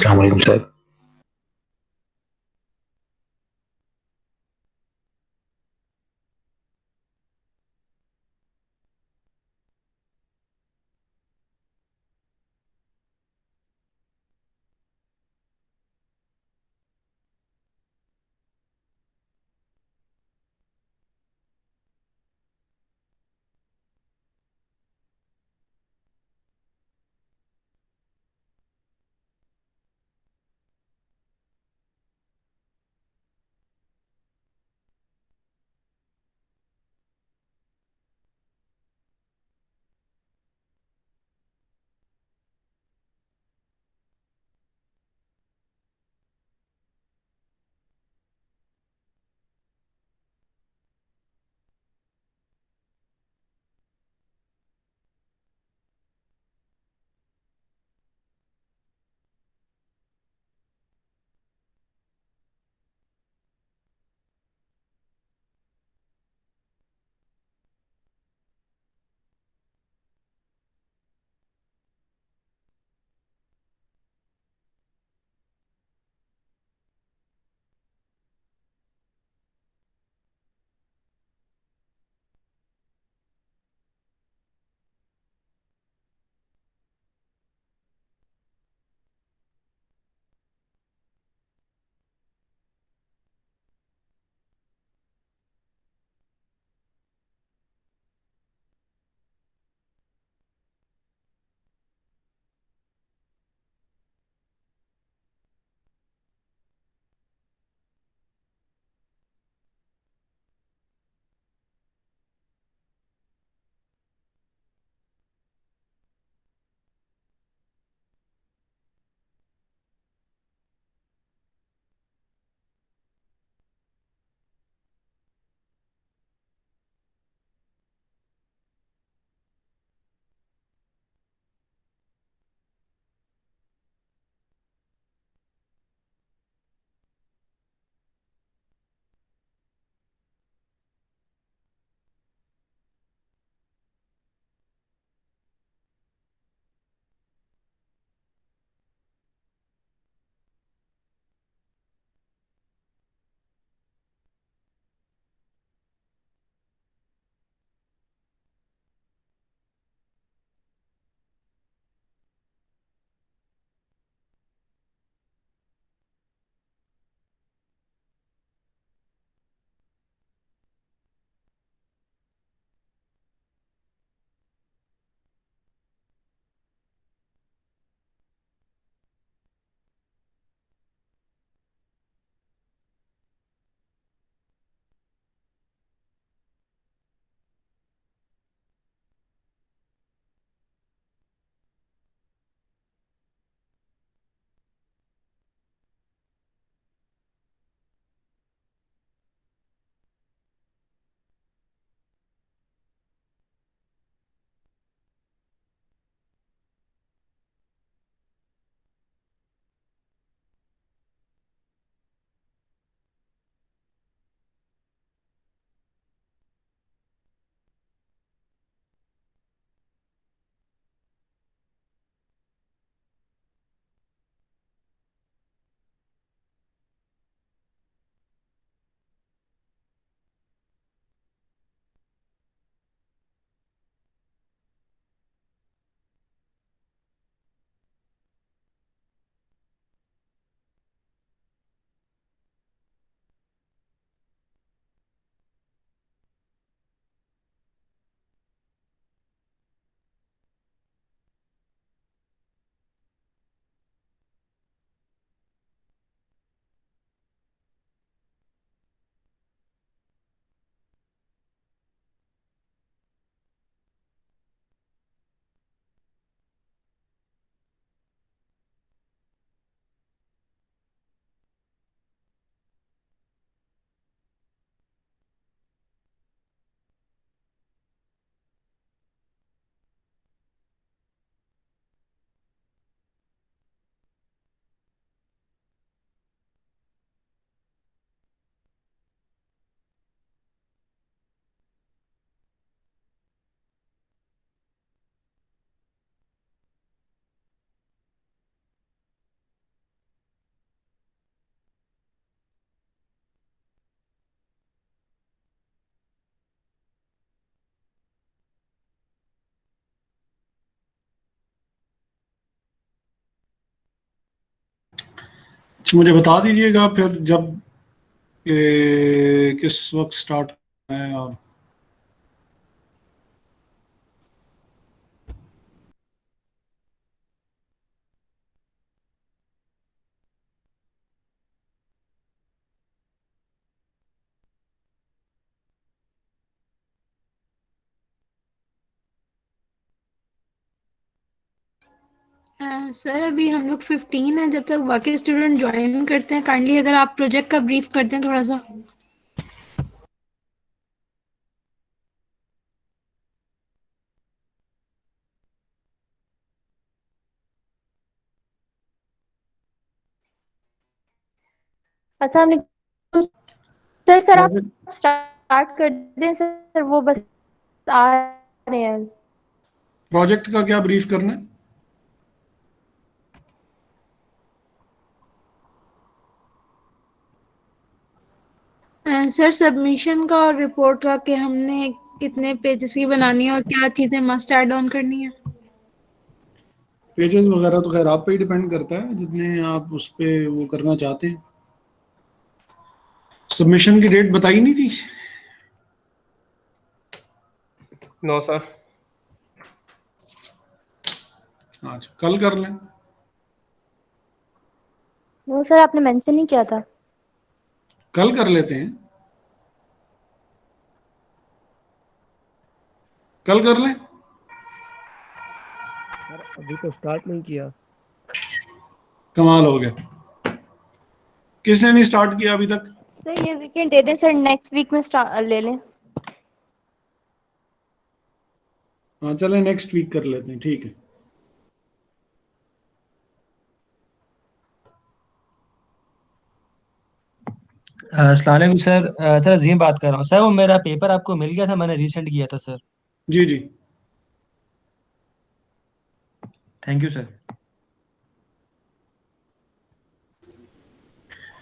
अस्सलाम वालेकुम सर। मुझे बता दीजिएगा फिर जब किस वक्त स्टार्ट करना है। और सर अभी हम लोग 15 है, जब तक बाकी स्टूडेंट ज्वाइन करते हैं काइंडली अगर आप प्रोजेक्ट का ब्रीफ करते हैं थोड़ा सा। अस्सलाम वालेकुम सर। सर आप प्रोजेक्ट स्टार्ट कर दें सर, वो बस आ रहे हैं। प्रोजेक्ट का क्या ब्रीफ करना है? सर सबमिशन का और रिपोर्ट का कि हमने कितने पेजेस की बनानी है और क्या चीज़ें मस्ट ऐड ऑन करनी है। पेजेस वगैरह तो खैर आप पे ही डिपेंड करता है, जितने आप उस पे वो करना चाहते हैं। सबमिशन की डेट बताई नहीं थी? No sir. अच्छा, कल कर लें। वो सर आपने मेंशन नहीं किया था। कल कर लेते हैं, कल कर लें। सर अभी तो स्टार्ट नहीं किया। कमाल हो गया, किसने नहीं स्टार्ट किया अभी तक? सर ये वीकेंड दे दें सर, नेक्स्ट वीक में ले लें। हाँ चलें, नेक्स्ट वीक कर लेते हैं, ठीक है। अस्सलाम वालेकुम सर। सर अजीम बात कर रहा हूँ सर। वो मेरा पेपर आपको मिल गया था, मैंने रीसेंड किया था सर। जी जी। Thank you sir.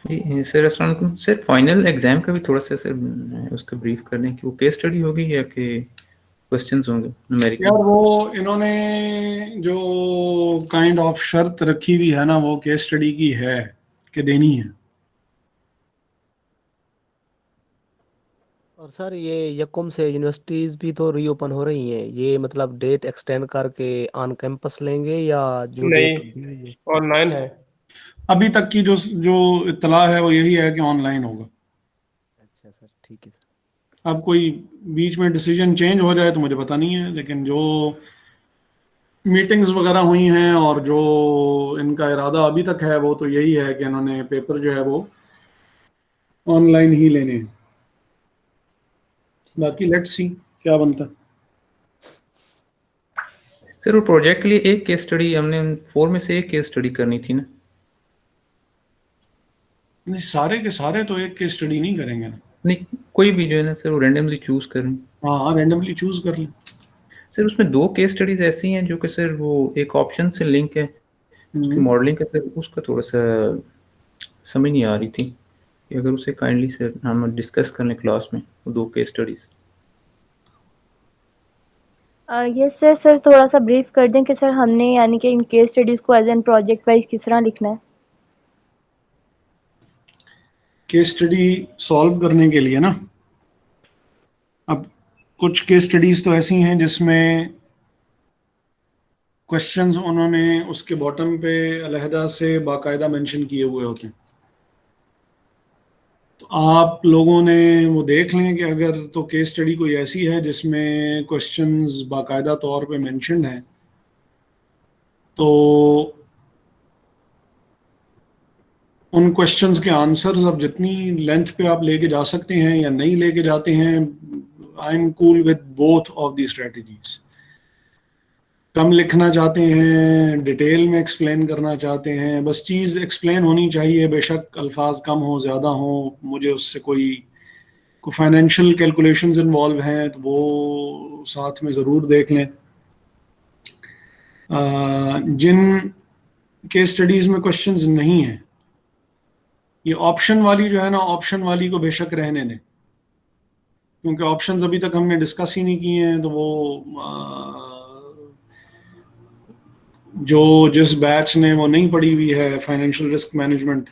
जी सर अस्सलाम वालेकुम सर। फाइनल एग्जाम का भी थोड़ा सा सर उसका ब्रीफ कर दें कि वो केस स्टडी होगी या कि क्वेश्चंस होंगे न्यूमेरिकल। यार वो इन्होंने जो काइंड ऑफ शर्त रखी हुई है ना, वो केस स्टडी की है कि देनी है। और सर ये यकुम से यूनिवर्सिटीज भी तो रीओपन हो रही हैं, ये मतलब डेट एक्सटेंड करके ऑन कैंपस लेंगे या जो नहीं, डेट दी हुई है? ऑनलाइन है। अभी तक की जो जो इत्तला है वो यही है कि ऑनलाइन होगा। अच्छा सर, ठीक है सर। अब कोई बीच में डिसीजन चेंज हो जाए तो मुझे पता नहीं है, लेकिन जो मीटिंग्स वगैरह हुई हैं और जो इनका इरादा अभी तक है वो तो यही है कि इन्होंने पेपर जो है वो ऑनलाइन ही लेने हैं। ठीक है बाकी सर। लेट्स सी क्या बनता है। सर वो प्रोजेक्ट के लिए एक केस स्टडी हमने 4 में से एक केस स्टडी करनी थी ना। नहीं, सारे के सारे तो एक केस स्टडी नहीं करेंगे ना। नहीं, कोई भी जो है ना सर वो रैंडमली चूज करें। हाँ, रेंडमली चूज कर लें। सर उसमें 2 केस स्टडीज ऐसी हैं जो कि सर वो एक ऑप्शन से लिंक है, उसकी मॉडलिंग का सर उसका थोड़ा सा समझ नहीं आ रही थी कि अगर उसे काइंडली सर हम डिस्कस कर लें क्लास में वो 2 case studies. Yes sir. Sir थोड़ा सा ब्रीफ कर दें कि सर हमने यानी कि इन केस स्टडीज को एज एन प्रोजेक्ट वाइज किस तरह लिखना है। केस स्टडी सॉल्व करने के लिए ना, अब कुछ केस स्टडीज तो ऐसी हैं जिसमें क्वेश्चंस उन्होंने उसके बॉटम पे अलहदा से बाकायदा मेंशन किए हुए होते हैं। तो आप लोगों ने वो देख लें कि अगर तो केस स्टडी कोई ऐसी है जिसमें क्वेश्चंस बाकायदा तौर पे मेंशन्ड हैं, तो उन क्वेश्चंस के आंसर्स अब जितनी लेंथ पे आप लेके जा सकते हैं या नहीं लेके जाते हैं, I am cool with both of the strategies. कम लिखना चाहते हैं, डिटेल में एक्सप्लेन करना चाहते हैं, बस चीज़ एक्सप्लेन होनी चाहिए, बेशक अल्फाज कम हो ज़्यादा हो, मुझे उससे कोई फाइनेंशियल कैलकुलेशंस इन्वॉल्व हैं तो वो साथ में ज़रूर देख लें। जिन केस स्टडीज़ में क्वेश्चंस नहीं हैं, ये ऑप्शन वाली जो है ना, ऑप्शन वाली को बेशक रहने दें, क्योंकि ऑप्शंस अभी तक हमने डिस्कस ही नहीं किए हैं। तो वो जो जिस बैच ने वो नहीं पढ़ी हुई है फाइनेंशियल रिस्क मैनेजमेंट,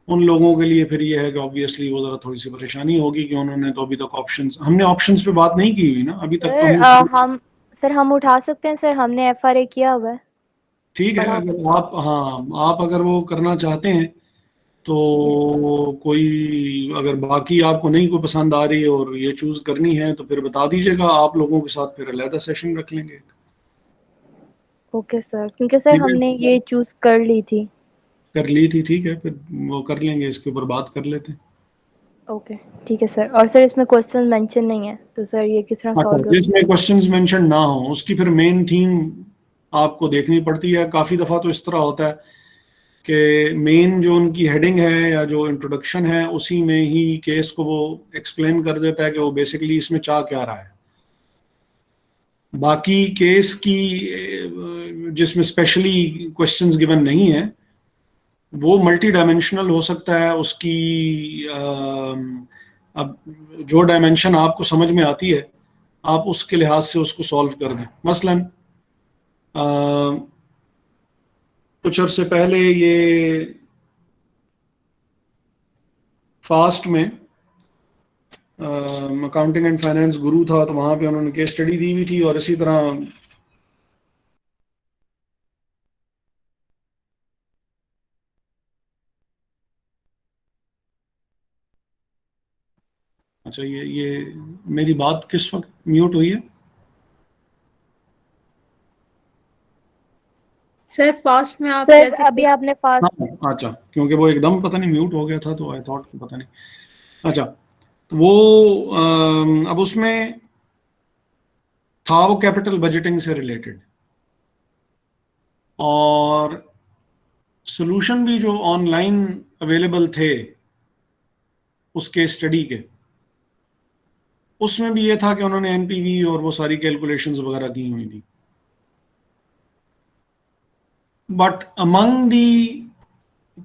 उन लोगों के लिए फिर ये है कि ऑब्वियसली वो ज़रा थोड़ी सी परेशानी होगी कि उन्होंने तो अभी तक ऑप्शंस, हमने ऑप्शंस पे बात नहीं की हुई ना अभी तक तो हम उठा सकते हैं सर, हमने FRA किया हुआ है। ठीक है, पढ़ा अगर आप, हाँ आप अगर वो करना चाहते हैं तो कोई, अगर बाकी आपको नहीं कोई पसंद आ रही है और ये चूज करनी है तो फिर बता दीजिएगा, आप लोगों के साथ फिर अलहदा सेशन रख लेंगे। ओके सर, क्योंकि सर ठीक है, हमने ये चूज कर ली थी। कर ली थी, ठीक है, फिर वो कर लेंगे, इसके ऊपर बात कर लेते हैं। ओके ठीक है सर। और सर इसमें क्वेश्चन मेंशन नहीं है, तो सर ये किस तरह अच्छा, सॉल्व होगा? जिसमें क्वेश्चंस मेंशन ना हो उसकी फिर मेन थीम आपको देखनी पड़ती है। काफ़ी दफ़ा तो इस तरह होता है कि मेन जो उनकी हेडिंग है या जो इंट्रोडक्शन है उसी में ही केस को वो एक्सप्लेन कर देता है कि वो बेसिकली इसमें चाह क्या रहा है। बाकी केस की जिसमें स्पेशली क्वेश्चंस गिवन नहीं है वो मल्टी डायमेंशनल हो सकता है। उसकी अब जो डायमेंशन आपको समझ में आती है आप उसके लिहाज से उसको सॉल्व कर दें। मसलन कुछ अर्से पहले ये फास्ट में अकाउंटिंग एंड फाइनेंस गुरु था, तो वहाँ पे उन्होंने केस स्टडी दी हुई थी और इसी तरह अच्छा ये मेरी बात किस वक्त म्यूट हुई है? सर फास्ट में आप सर कहते अभी थे। आपने फास्ट हाँ, अच्छा, क्योंकि वो एकदम पता नहीं म्यूट हो गया था तो आई थॉट पता नहीं। अच्छा, तो वो अब उसमें था वो कैपिटल बजटिंग से रिलेटेड, और सॉल्यूशन भी जो ऑनलाइन अवेलेबल थे उसके स्टडी के, उसमें भी ये था कि उन्होंने एनपीवी और वो सारी कैलकुलेशंस वगैरह की हुई थी। बट अमंग दी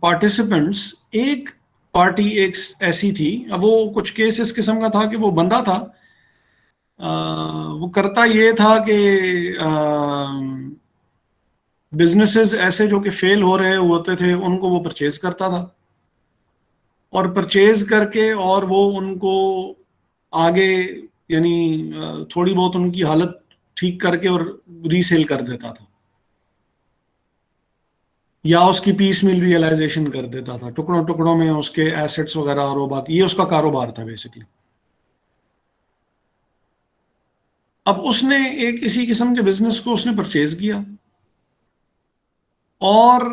पार्टिसिपेंट्स एक पार्टी एक ऐसी थी, अब वो कुछ केस इस किस्म का था कि वो बंदा था, वो करता ये था कि बिजनेसेस ऐसे जो कि फेल हो रहे होते थे उनको वो परचेज करता था, और परचेज करके और वो उनको आगे यानी थोड़ी बहुत उनकी हालत ठीक करके और रीसेल कर देता था, या उसकी पीस मिल रियलाइजेशन कर देता था, टुकड़ों टुकड़ों में उसके एसेट्स वगैरह, और वो बाकी ये उसका कारोबार था बेसिकली। अब उसने एक इसी किस्म के बिजनेस को उसने परचेज किया और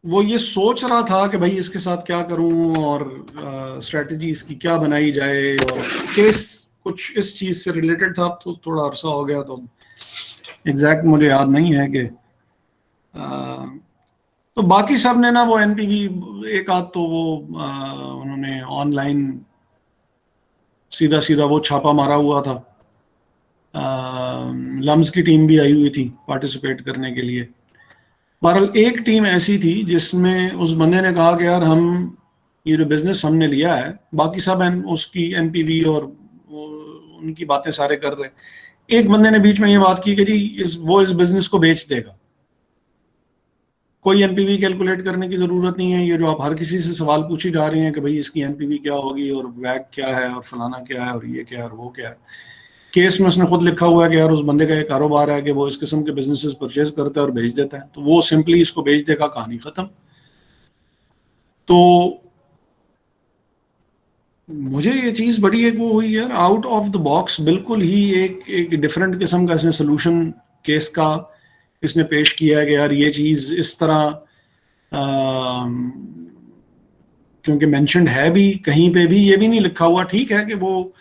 वो ये सोच रहा था कि भाई इसके साथ क्या करूं और स्ट्रेटजी इसकी क्या बनाई जाए, और केस कुछ इस चीज से रिलेटेड था। तो थोड़ा अरसा हो गया तो एग्जैक्ट मुझे याद नहीं है कि तो बाकी सब ने ना वो एनपीवी एक आध तो वो उन्होंने ऑनलाइन सीधा सीधा वो छापा मारा हुआ था। लम्स की टीम भी आई हुई थी पार्टिसिपेट करने के लिए। बहरहाल एक टीम ऐसी थी जिसमें उस बंदे ने कहा कि यार हम ये जो बिजनेस हमने लिया है, बाकी सब उसकी एनपीवी और उनकी बातें सारे कर रहे हैं। एक बंदे ने बीच में ये बात की कि जी वो इस बिजनेस को बेच देगा, कोई एनपीवी कैलकुलेट करने की जरूरत नहीं है। ये जो आप हर किसी से सवाल पूछी जा रहे हैं कि भाई इसकी एनपीवी क्या होगी और वैग क्या है और फलाना क्या है और ये क्या है और वो क्या है, केस में उसने खुद लिखा हुआ है कि यार उस बंदे का एक कारोबार है कि वो इस किस्म के बिजनेसेस परचेज करता है और बेच देता है, तो वो सिंपली इसको बेच देगा, कहानी खत्म। तो मुझे ये चीज बड़ी एक वो हुई यार, आउट ऑफ द बॉक्स, बिल्कुल ही एक डिफरेंट किस्म का इसने सोल्यूशन केस का इसने पेश किया है कि यार ये चीज इस तरह, क्योंकि मेंशन्ड है भी कहीं पे भी, ये भी नहीं लिखा हुआ, ठीक है कि वो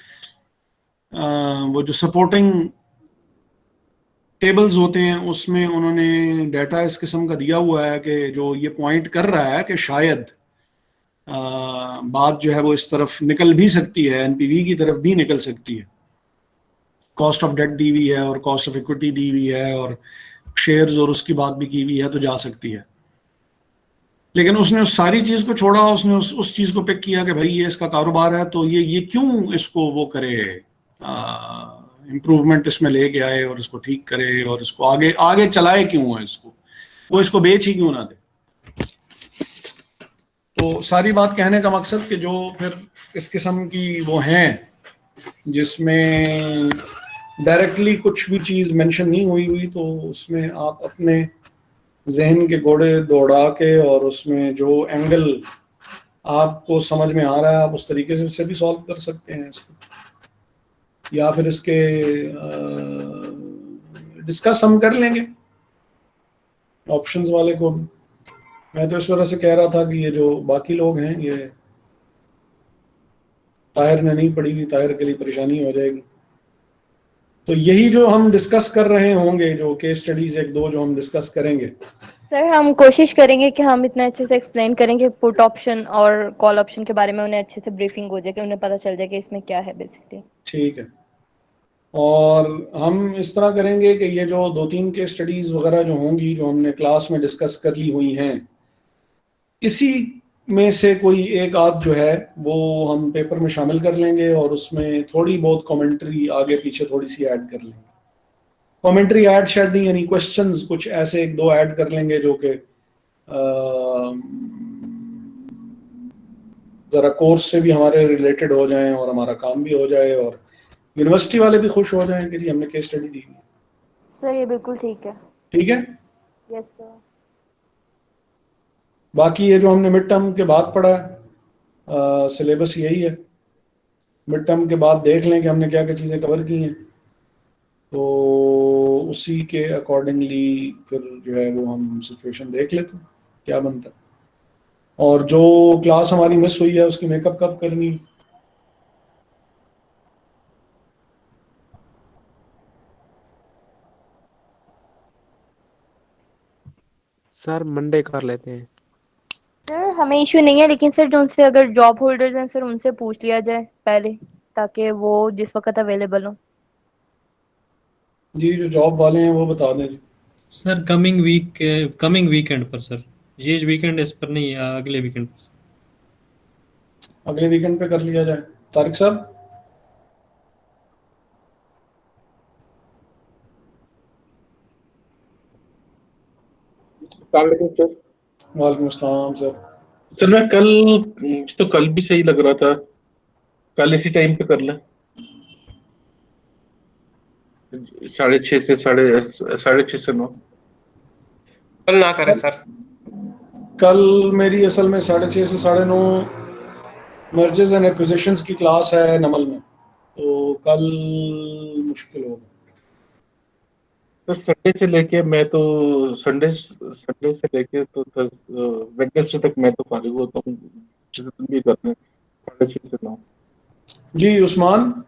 जो सपोर्टिंग टेबल्स होते हैं उसमें उन्होंने डाटा इस किस्म का दिया हुआ है कि जो ये पॉइंट कर रहा है कि शायद बात जो है वो इस तरफ निकल भी सकती है, एनपीवी की तरफ भी निकल सकती है। कॉस्ट ऑफ डेट दी हुई है और कॉस्ट ऑफ इक्विटी दी हुई है और शेयर्स और उसकी बात भी की हुई है, तो जा सकती है। लेकिन उसने उस सारी चीज को छोड़ा, उसने उस चीज को पिक किया कि भाई ये इसका कारोबार है तो ये क्यों इसको वो करे, इम्प्रूवमेंट इसमें लेके आए और इसको ठीक करे और इसको आगे आगे चलाए क्यों है, इसको वो इसको बेच ही क्यों ना दे। तो सारी बात कहने का मकसद कि जो फिर इस किस्म की वो हैं जिसमें डायरेक्टली कुछ भी चीज़ मेंशन नहीं हुई तो उसमें आप अपने जहन के घोड़े दौड़ा के और उसमें जो एंगल आपको समझ में आ रहा है आप उस तरीके से उससे भी सॉल्व कर सकते हैं इसको, या फिर इसके डिस्कस हम कर लेंगे ऑप्शंस वाले को भी। मैं तो इस वजह से कह रहा था कि ये जो बाकी लोग हैं ये ताहिर ने नहीं पढ़ी हुई, ताहिर के लिए परेशानी हो जाएगी। तो यही जो हम डिस्कस कर रहे होंगे, जो केस स्टडीज एक दो जो हम डिस्कस करेंगे, सर हम कोशिश करेंगे कि हम इतना अच्छे से एक्सप्लेन करेंगे पुट ऑप्शन और कॉल ऑप्शन के बारे में, उन्हें अच्छे से ब्रीफिंग हो जाए कि उन्हें पता चल जाए कि इसमें क्या है बेसिकली। ठीक है। और हम इस तरह करेंगे कि ये जो 2-3 केस स्टडीज वगैरह जो होंगी जो हमने क्लास में डिस्कस कर ली हुई हैं, इसी में से कोई एक आध जो है वो हम पेपर में शामिल कर लेंगे और उसमें थोड़ी बहुत कमेंट्री आगे पीछे थोड़ी सी ऐड कर लेंगे। कमेंट्री ऐड शेड नहीं, यानी क्वेश्चंस कुछ ऐसे एक दो ऐड कर लेंगे जो कि ज़रा कोर्स से भी हमारे रिलेटेड हो जाएं और हमारा काम भी हो जाए और यूनिवर्सिटी वाले भी खुश हो जाएं कि जी हमने केस स्टडी दी। सर ये बिल्कुल ठीक है। ठीक है। Yes sir. बाकी ये जो हमने मिड टर्म के बाद पढ़ा है सिलेबस यही है। मिड टर्म के बाद देख लें कि हमने क्या क्या चीज़ें कवर की हैं, तो उसी के अकॉर्डिंगली फिर जो है वो हम सिचुएशन देख लेते हैं क्या बनता है। और जो क्लास हमारी मिस हुई है उसकी मेकअप कब करनी? सर मंडे कर लेते हैं। सर हमें इश्यू नहीं है, लेकिन सर जो उनसे अगर जॉब होल्डर्स हैं सर उनसे पूछ लिया जाए पहले, ताकि वो जिस वक्त अवेलेबल हो। जी जो जॉब वाले हैं वो बता दें। सर कमिंग वीकेंड पर सर, ये वीकेंड इस पर नहीं है, अगले वीकेंड पर। अगले वीकेंड पे कर लिया जाए। तारिक साहब। वालेकुम अस्सलाम सर। सर मैं कल, मुझे तो कल भी सही लग रहा था, कल इसी टाइम पे कर लें 6:30 से 6:30 से 9। कल ना करें सर। कल मेरी असल में 6:30 से 9:30 मर्जर्स एंड एक्विजिशंस की क्लास है नमल में, तो कल मुश्किल होगा। तो संडे से लेके मैं तो संडे से लेके तो वेडनेसडे तक मैं तो फारिग होता हूँ, जैसे तुम भी करते हैं 6:30 से 9। जी उस्मान।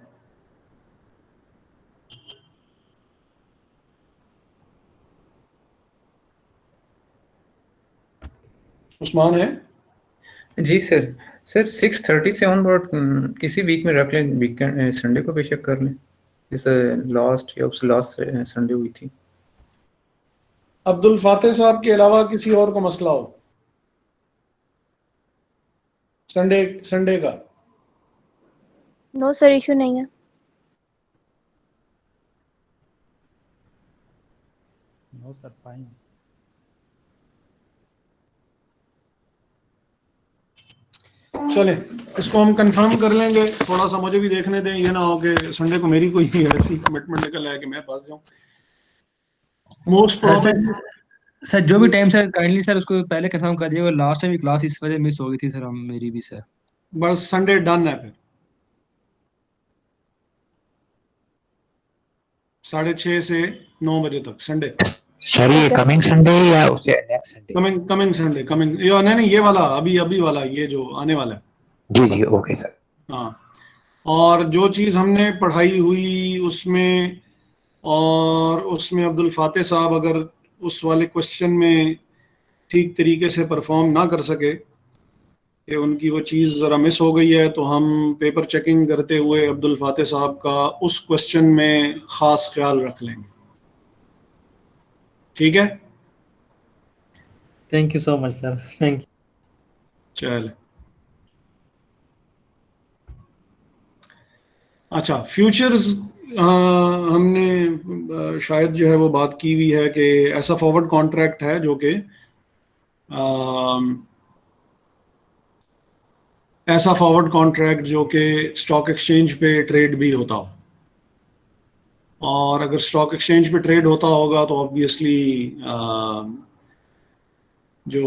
उस्मान है? जी सर। सर 6:30 से ऑनवर्ड किसी वीक में रख लें, वीकेंड संडे को बेशक कर लें, जैसे लास्ट या उससे लास्ट संडे हुई थी। अब्दुल फाते साहब के अलावा किसी और को मसला हो संडे का? नो सर इशू नहीं है। No sir fine. चले इसको हम कंफर्म कर लेंगे, थोड़ा सा मुझे भी देखने दें, ये ना हो कि संडे को मेरी कोई ऐसी कमिटमेंट निकल आए कि मैं फंस जाऊं। मोस्ट प्रोबेबली सर जो भी टाइम सर काइंडली सर उसको पहले कंफर्म कर दिएगा। लास्ट टाइम भी क्लास इस वजह मिस हो गई थी सर, हम मेरी भी सर। बस संडे डन है फिर 6:30 से 9 बजे तक संडे। सर ये कमिंग संडे या उससे नेक्स्ट संडे? कमिंग संडे, ये नहीं ये वाला अभी वाला, ये जो आने वाला है। जी जी ओके सर। हाँ, और जो चीज़ हमने पढ़ाई हुई उसमें, और उसमें अब्दुल फाते साहब अगर उस वाले क्वेश्चन में ठीक तरीके से परफॉर्म ना कर सके कि उनकी वो चीज़ ज़रा मिस हो गई है, तो हम पेपर चेकिंग करते हुए अब्दुल फाते साहब का उस क्वेश्चन में ख़ास ख्याल रख लेंगे। ठीक है। Thank you so much sir, thank you. चल अच्छा, फ्यूचर्स हमने शायद जो है वो बात की हुई है कि ऐसा फॉरवर्ड कॉन्ट्रैक्ट है जो कि ऐसा फॉरवर्ड कॉन्ट्रैक्ट जो कि स्टॉक एक्सचेंज पे ट्रेड भी होता हो, और अगर स्टॉक एक्सचेंज पे ट्रेड होता होगा तो ऑब्वियसली जो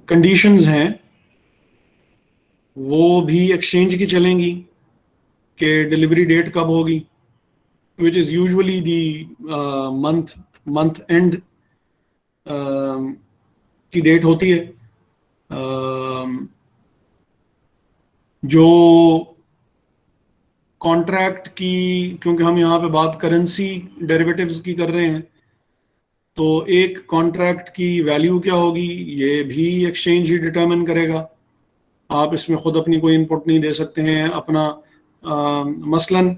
कंडीशंस हैं वो भी एक्सचेंज की चलेंगी कि डिलीवरी डेट कब होगी, which is usually the month and की डेट होती है। जो कॉन्ट्रैक्ट की, क्योंकि हम यहाँ पे बात करेंसी डेरिवेटिव्स की कर रहे हैं, तो एक कॉन्ट्रैक्ट की वैल्यू क्या होगी ये भी एक्सचेंज ही डिटरमिन करेगा। आप इसमें खुद अपनी कोई इनपुट नहीं दे सकते हैं अपना। मसलन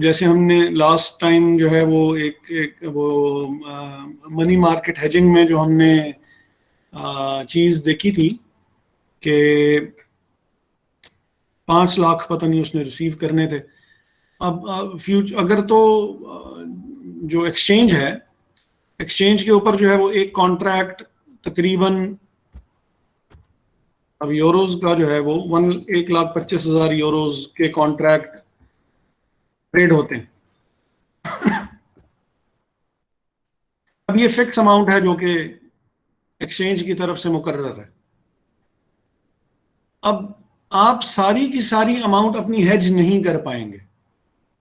जैसे हमने लास्ट टाइम जो है वो एक वो मनी मार्केट हेजिंग में जो हमने चीज़ देखी थी कि 5 लाख पता नहीं उसने रिसीव करने थे। अब फ्यूचर अगर तो जो एक्सचेंज है, एक्सचेंज के ऊपर जो है वो एक कॉन्ट्रैक्ट तकरीबन, अब यूरोज का जो है वो 1,25,000 यूरोज के कॉन्ट्रैक्ट ट्रेड होते हैं। अब ये फिक्स अमाउंट है जो कि एक्सचेंज की तरफ से मुकर्रर है। अब आप सारी की सारी अमाउंट अपनी हेज नहीं कर पाएंगे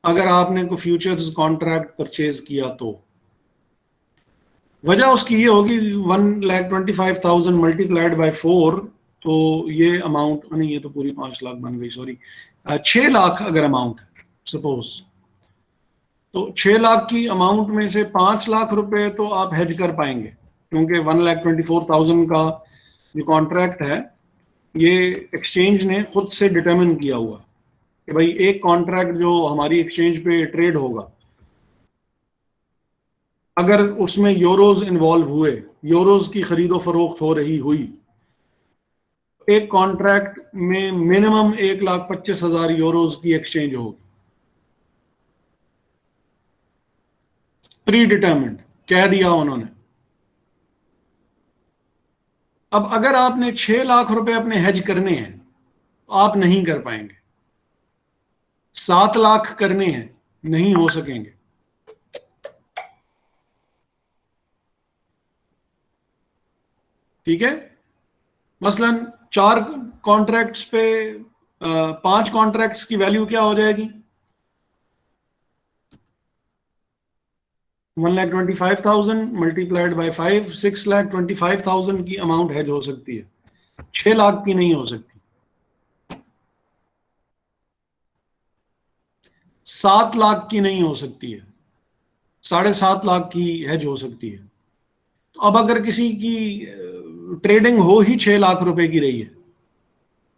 अगर आपने कोई फ्यूचर्स कॉन्ट्रैक्ट परचेज किया तो। वजह उसकी ये होगी 1,25,000 मल्टीप्लाइड बाय 4, तो ये अमाउंट नहीं, ये तो पूरी 5 लाख बन गई, सॉरी 6 लाख अगर अमाउंट सपोज, तो 6 लाख की अमाउंट में से 5 लाख रुपए तो आप हेज कर पाएंगे, क्योंकि 1,24,000 का जो कॉन्ट्रैक्ट है ये एक्सचेंज ने खुद से डिटरमिन किया हुआ कि भाई एक कॉन्ट्रैक्ट जो हमारी एक्सचेंज पे ट्रेड होगा, अगर उसमें यूरोज इन्वॉल्व हुए, यूरोज की खरीदो फरोख्त हो रही हुई, एक कॉन्ट्रैक्ट में मिनिमम 1,25,000 यूरोज की एक्सचेंज होगी, प्री डिटरमिन्ड कह दिया उन्होंने। अब अगर आपने 6 लाख रुपए अपने हेज करने हैं तो आप नहीं कर पाएंगे, 7 लाख करने हैं नहीं हो सकेंगे। ठीक है, मसलन 4 कॉन्ट्रैक्ट्स पे 5 कॉन्ट्रैक्ट्स की वैल्यू क्या हो जाएगी, 1,25,000 मल्टीप्लाइड बाय 5, 6,25,000 की अमाउंट हेज हो सकती है, 6 लाख की नहीं हो सकती, 7 लाख की नहीं हो सकती है, 7.5 लाख की हेज हो सकती है। तो अब अगर किसी की ट्रेडिंग हो ही 6 लाख रुपए की रही है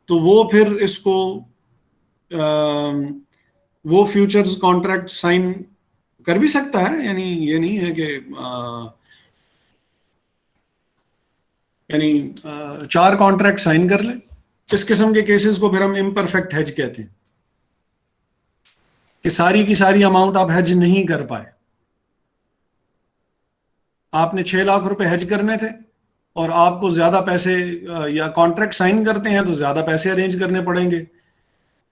तो वो फिर इसको वो फ्यूचर्स कॉन्ट्रैक्ट साइन कर भी सकता है, यानी ये नहीं है कि यानी 4 कॉन्ट्रैक्ट साइन कर ले। इस किस्म के केसेस को फिर हम इम्परफेक्ट हेज कहते हैं कि सारी की सारी अमाउंट आप हेज नहीं कर पाए। आपने 6 लाख रुपए हेज करने थे और आपको ज्यादा पैसे, या कॉन्ट्रैक्ट साइन करते हैं तो ज्यादा पैसे अरेंज करने पड़ेंगे,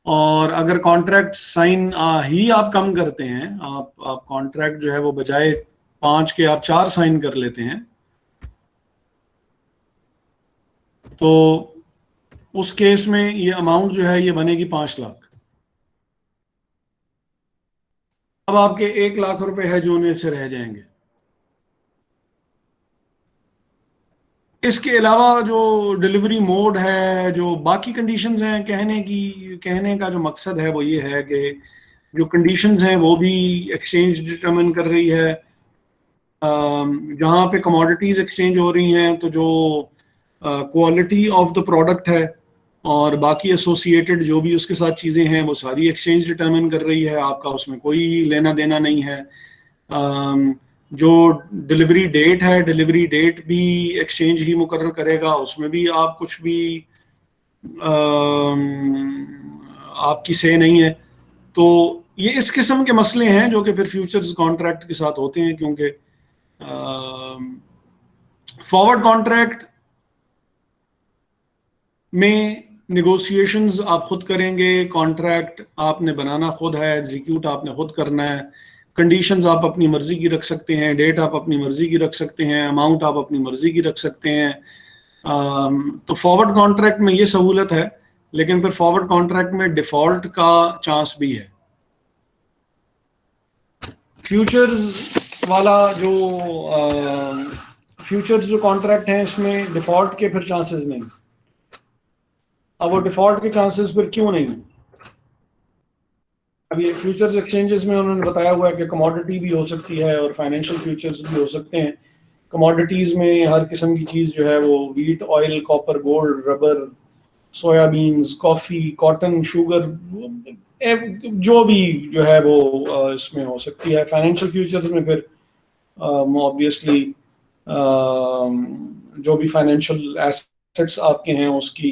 और अगर कॉन्ट्रैक्ट साइन ही आप कम करते हैं, आप कॉन्ट्रैक्ट जो है वो बजाय 5 के आप 4 साइन कर लेते हैं, तो उस केस में ये अमाउंट जो है ये बनेगी 5 लाख। अब आपके 1 लाख रुपए है जो उन्हें से रह जाएंगे। इसके अलावा जो डिलीवरी मोड है, जो बाकी कंडीशंस हैं, कहने का जो मकसद है वो ये है कि जो कंडीशंस हैं वो भी एक्सचेंज डिटरमिन कर रही है। जहाँ पे कमोडिटीज एक्सचेंज हो रही हैं तो जो क्वालिटी ऑफ द प्रोडक्ट है और बाकी एसोसिएटेड जो भी उसके साथ चीज़ें हैं वो सारी एक्सचेंज डिटरमिन कर रही है, आपका उसमें कोई लेना देना नहीं है। जो डिलीवरी डेट है, डिलीवरी डेट भी एक्सचेंज ही मुकर्रर करेगा, उसमें भी आप कुछ भी आपकी से नहीं है। तो ये इस किस्म के मसले हैं जो कि फिर फ्यूचर्स कॉन्ट्रैक्ट के साथ होते हैं, क्योंकि फॉरवर्ड कॉन्ट्रैक्ट में नेगोशिएशंस आप खुद करेंगे, कॉन्ट्रैक्ट आपने बनाना खुद है, एग्जीक्यूट आपने खुद करना है, कंडीशंस आप अपनी मर्जी की रख सकते हैं, डेट आप अपनी मर्जी की रख सकते हैं, अमाउंट आप अपनी मर्जी की रख सकते हैं। तो फॉरवर्ड कॉन्ट्रैक्ट में ये सहूलत है, लेकिन फिर फॉरवर्ड कॉन्ट्रैक्ट में डिफॉल्ट का चांस भी है। फ्यूचर्स वाला जो फ्यूचर्स जो कॉन्ट्रैक्ट हैं इसमें डिफॉल्ट के फिर चांसेस नहीं। अब वो डिफॉल्ट के चांसेस फिर क्यों नहीं? अब ये फ्यूचर्स एक्सचेंजेस में उन्होंने बताया हुआ है कि कमोडिटी भी हो सकती है और फाइनेंशियल फ्यूचर्स भी हो सकते हैं। कमोडिटीज़ में हर किस्म की चीज़ जो है वो wheat, oil, copper, gold, rubber, soya beans, coffee, cotton, sugar, जो भी जो है वो इसमें हो सकती है। फाइनेंशियल फ्यूचर्स में फिर ऑब्वियसली जो भी फाइनेंशियल एसेट्स आपके हैं उसकी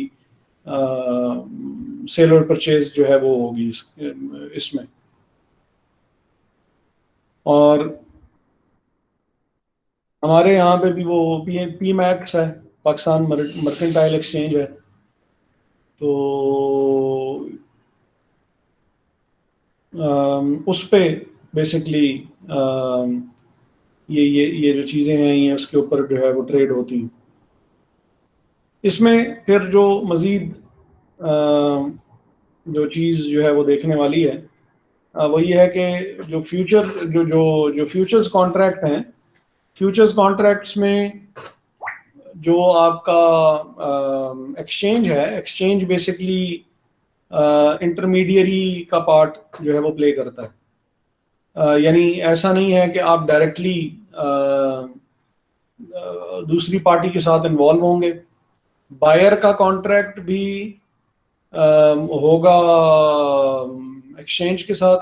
सेल और परचेज जो है वो होगी इसमें। और हमारे यहाँ पे भी वो पी मैक्स है, पाकिस्तान मर्केंटाइल एक्सचेंज है, तो उस पे बेसिकली ये जो चीज़ें हैं ये उसके ऊपर जो है वो ट्रेड होती हैं। इसमें फिर जो मज़ीद जो चीज़ जो है वो देखने वाली है वो ये है कि जो फ्यूचर्स कॉन्ट्रैक्ट हैं, फ्यूचर्स कॉन्ट्रैक्ट्स में जो आपका एक्सचेंज है, एक्सचेंज बेसिकली इंटरमीडियरी का पार्ट जो है वो प्ले करता है। यानी ऐसा नहीं है कि आप डायरेक्टली दूसरी पार्टी के साथ इन्वॉल्व होंगे। बायर का कॉन्ट्रैक्ट भी होगा एक्सचेंज के साथ,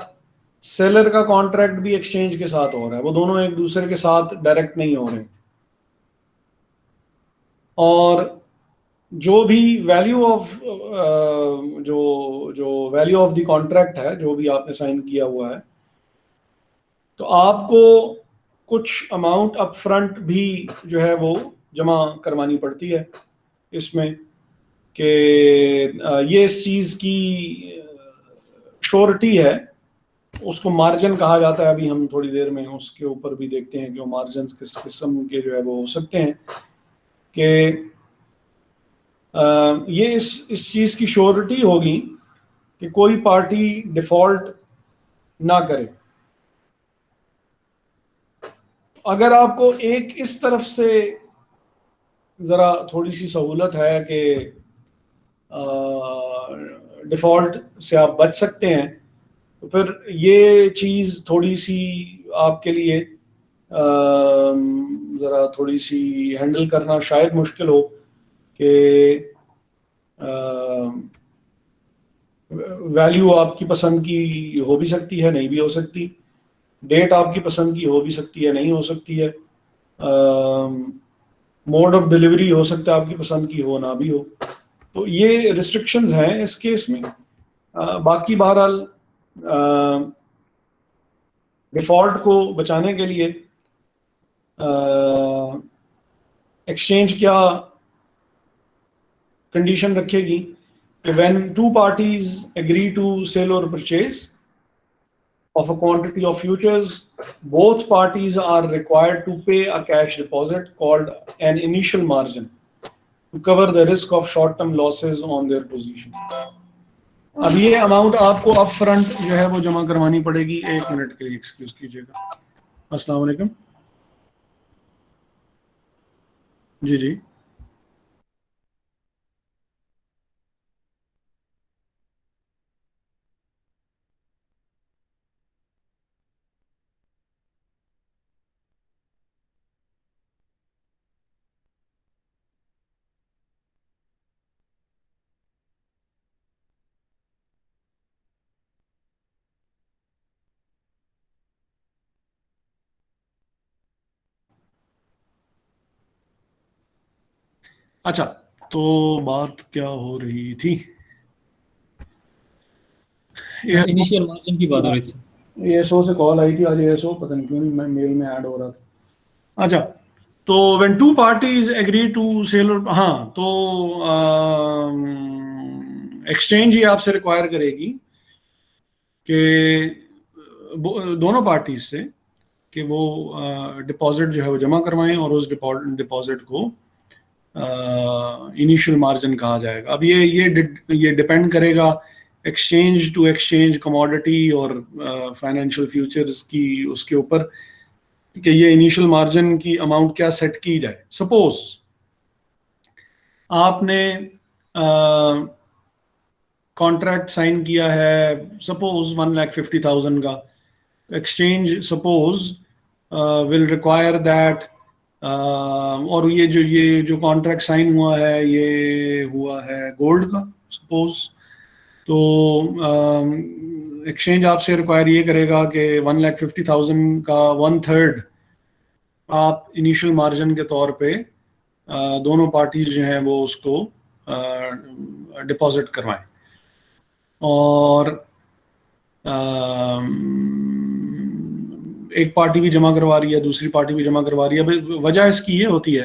सेलर का कॉन्ट्रैक्ट भी एक्सचेंज के साथ हो रहा है, वो दोनों एक दूसरे के साथ डायरेक्ट नहीं हो रहे। और जो भी वैल्यू ऑफ जो वैल्यू ऑफ द कॉन्ट्रैक्ट है, जो भी आपने साइन किया हुआ है, तो आपको कुछ अमाउंट अप फ्रंट भी जो है वो जमा करवानी पड़ती है इसमें, कि ये इस चीज़ की श्योरिटी है, उसको मार्जिन कहा जाता है। अभी हम थोड़ी देर में उसके ऊपर भी देखते हैं कि वो मार्जिन किस किस्म के जो है वो हो सकते हैं, कि ये इस चीज़ की श्योरिटी होगी कि कोई पार्टी डिफ़ॉल्ट ना करे। अगर आपको एक इस तरफ से ज़रा थोड़ी सी सहूलत है कि डिफ़ॉल्ट से आप बच सकते हैं, तो फिर ये चीज़ थोड़ी सी आपके लिए ज़रा थोड़ी सी हैंडल करना शायद मुश्किल हो, कि वैल्यू आपकी पसंद की हो भी सकती है, नहीं भी हो सकती, डेट आपकी पसंद की हो भी सकती है, नहीं हो सकती है, मोड ऑफ डिलीवरी हो सकता है आपकी पसंद की हो, ना भी हो। तो ये रिस्ट्रिक्शंस हैं इस केस में। बाकी बहरहाल डिफ़ॉल्ट को बचाने के लिए एक्सचेंज क्या कंडीशन रखेगी कि when two parties agree to sell और purchase of a quantity of futures, both parties are required to pay a cash deposit called an initial margin to cover the risk of short-term losses on their position. अब ये amount आपको up front जो है वो जमा करवानी पड़ेगी। 1 minute के लिए एक्सक्यूज कीजिएगा। अस्सलाम वालेकुम। जी जी अच्छा, तो बात क्या हो रही थी? इनिशियल मार्जिन की बात हो रही थी। एएसओ से कॉल आई थी आज, एएसओ पता नहीं क्यों नहीं मैं मेल में ऐड हो रहा था। अच्छा, तो when two parties agree to sale or हाँ, तो एक्सचेंज ही आपसे रिक्वायर करेगी कि दोनों पार्टीज से कि वो डिपॉजिट जो है वो जमा करवाएं और उस डिपॉजिट को इनिशियल मार्जिन कहा जाएगा। अब ये डिपेंड करेगा एक्सचेंज टू एक्सचेंज कमोडिटी और फाइनेंशियल फ्यूचर्स की उसके ऊपर कि ये इनिशियल मार्जिन की अमाउंट क्या सेट की जाए। सपोज आपने कॉन्ट्रैक्ट साइन किया है सपोज 1,50,000 का, exchange suppose will require that, और ये जो कॉन्ट्रैक्ट साइन हुआ है ये हुआ है गोल्ड का सपोज, तो एक्सचेंज आपसे रिक्वायर ये करेगा कि 1,50,000 का 1/3 आप इनिशियल मार्जिन के तौर पे दोनों पार्टीज जो हैं वो उसको डिपॉजिट करवाएं। और एक पार्टी भी जमा करवा रही है, दूसरी पार्टी भी जमा करवा रही है। वजह इसकी ये होती है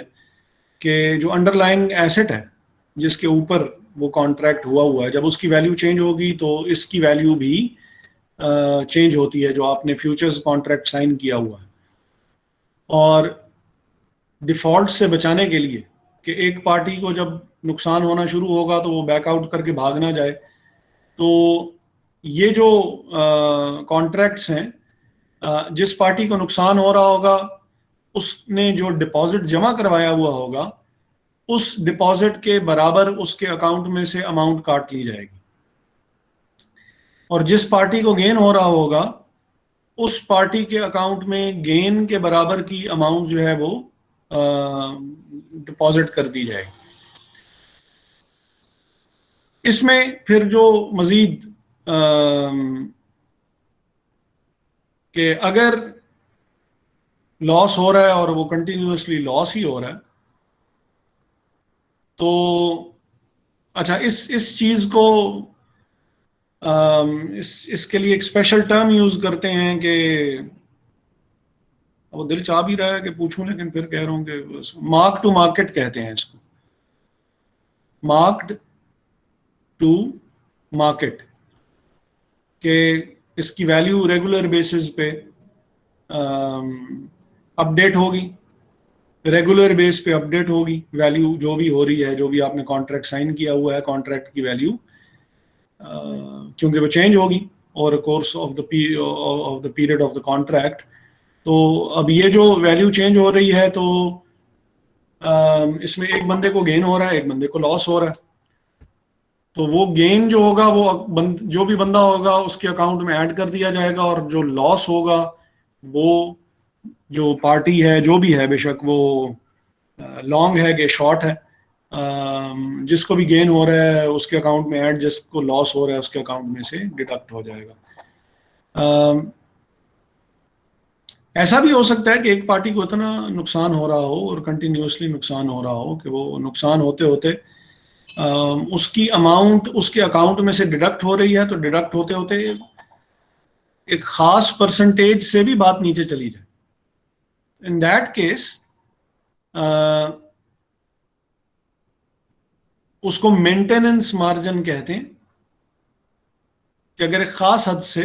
कि जो अंडरलाइंग एसेट है जिसके ऊपर वो कॉन्ट्रैक्ट हुआ है, जब उसकी वैल्यू चेंज होगी तो इसकी वैल्यू भी चेंज होती है जो आपने फ्यूचर्स कॉन्ट्रैक्ट साइन किया हुआ है। और डिफ़ॉल्ट से बचाने के लिए कि एक पार्टी को जब नुकसान होना शुरू होगा तो वो बैकआउट करके भाग ना जाए, तो ये जो कॉन्ट्रैक्ट्स हैं, जिस पार्टी को नुकसान हो रहा होगा उसने जो डिपॉजिट जमा करवाया हुआ होगा उस डिपॉजिट के बराबर उसके अकाउंट में से अमाउंट काट ली जाएगी, और जिस पार्टी को गेन हो रहा होगा उस पार्टी के अकाउंट में गेन के बराबर की अमाउंट जो है वो डिपॉजिट कर दी जाएगी। इसमें फिर जो मजीद कि अगर लॉस हो रहा है और वो कंटिन्यूसली लॉस ही हो रहा है, तो अच्छा इस चीज़ को इसके लिए एक स्पेशल टर्म यूज़ करते हैं कि वो दिल चाह भी रहा है कि पूछूं लेकिन फिर कह रहा हूँ कि मार्क टू मार्केट कहते हैं इसको, मार्क्ड टू मार्केट, कि इसकी वैल्यू रेगुलर बेसिस पे अपडेट होगी, रेगुलर बेस पे अपडेट होगी वैल्यू जो भी हो रही है, जो भी आपने कॉन्ट्रैक्ट साइन किया हुआ है कॉन्ट्रैक्ट की वैल्यू, क्योंकि वो चेंज होगी और course of the period of the contract. तो अब ये जो वैल्यू चेंज हो रही है तो इसमें एक बंदे को गेन हो रहा है, एक बंदे को लॉस हो रहा है, तो वो गेन जो होगा वो जो भी बंदा होगा उसके अकाउंट में ऐड कर दिया जाएगा, और जो लॉस होगा वो जो पार्टी है जो भी है, बेशक वो लॉन्ग है कि शॉर्ट है, जिसको भी गेन हो रहा है उसके अकाउंट में ऐड, जिसको लॉस हो रहा है उसके अकाउंट में से डिडक्ट हो जाएगा। ऐसा भी हो सकता है कि एक पार्टी को इतना नुकसान हो रहा हो और कंटिन्यूसली नुकसान हो रहा हो कि वो नुकसान होते होते उसकी अमाउंट उसके अकाउंट में से डिडक्ट हो रही है, तो डिडक्ट होते होते एक खास परसेंटेज से भी बात नीचे चली जाए। इन दैट केस उसको मेंटेनेंस मार्जिन कहते हैं, कि अगर एक खास हद से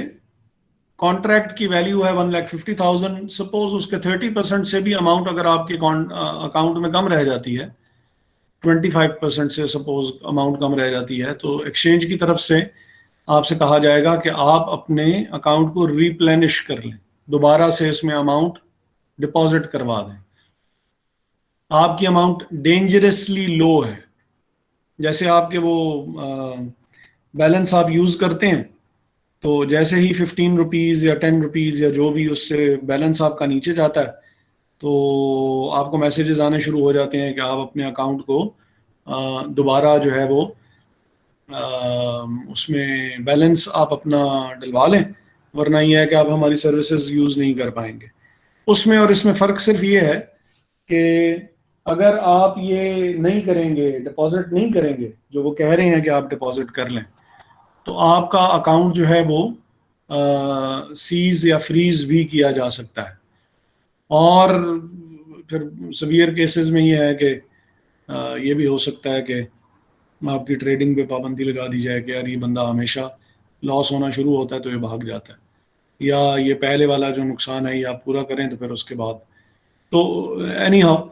कॉन्ट्रैक्ट की वैल्यू है 1,50,000, सपोज उसके 30% से भी अमाउंट अगर आपके अकाउंट में कम रह जाती है, 25% से सपोज अमाउंट कम रह जाती है, तो एक्सचेंज की तरफ से आपसे कहा जाएगा कि आप अपने अकाउंट को रिप्लेनिश कर लें, दोबारा से इसमें अमाउंट डिपॉजिट करवा दें। आपकी अमाउंट डेंजरसली लो है, जैसे आपके वो बैलेंस आप यूज़ करते हैं, तो जैसे ही 15 रुपीज़ या 10 रुपीज़ या जो भी उससे बैलेंस आपका नीचे जाता है तो आपको मैसेजेस आने शुरू हो जाते हैं कि आप अपने अकाउंट को दोबारा जो है वो उसमें बैलेंस आप अपना डलवा लें, वरना ये है कि आप हमारी सर्विसेज यूज़ नहीं कर पाएंगे। उसमें और इसमें फ़र्क सिर्फ ये है कि अगर आप ये नहीं करेंगे, डिपॉजिट नहीं करेंगे जो वो कह रहे हैं कि आप डिपॉजिट कर लें, तो आपका अकाउंट जो है वो सीज या फ्रीज भी किया जा सकता है। और फिर सवियर केसेस में ये है कि ये भी हो सकता है कि आपकी ट्रेडिंग पे पाबंदी लगा दी जाए कि यार ये बंदा हमेशा लॉस होना शुरू होता है तो ये भाग जाता है, या ये पहले वाला जो नुकसान है ये आप पूरा करें तो फिर उसके बाद। तो एनी हाउ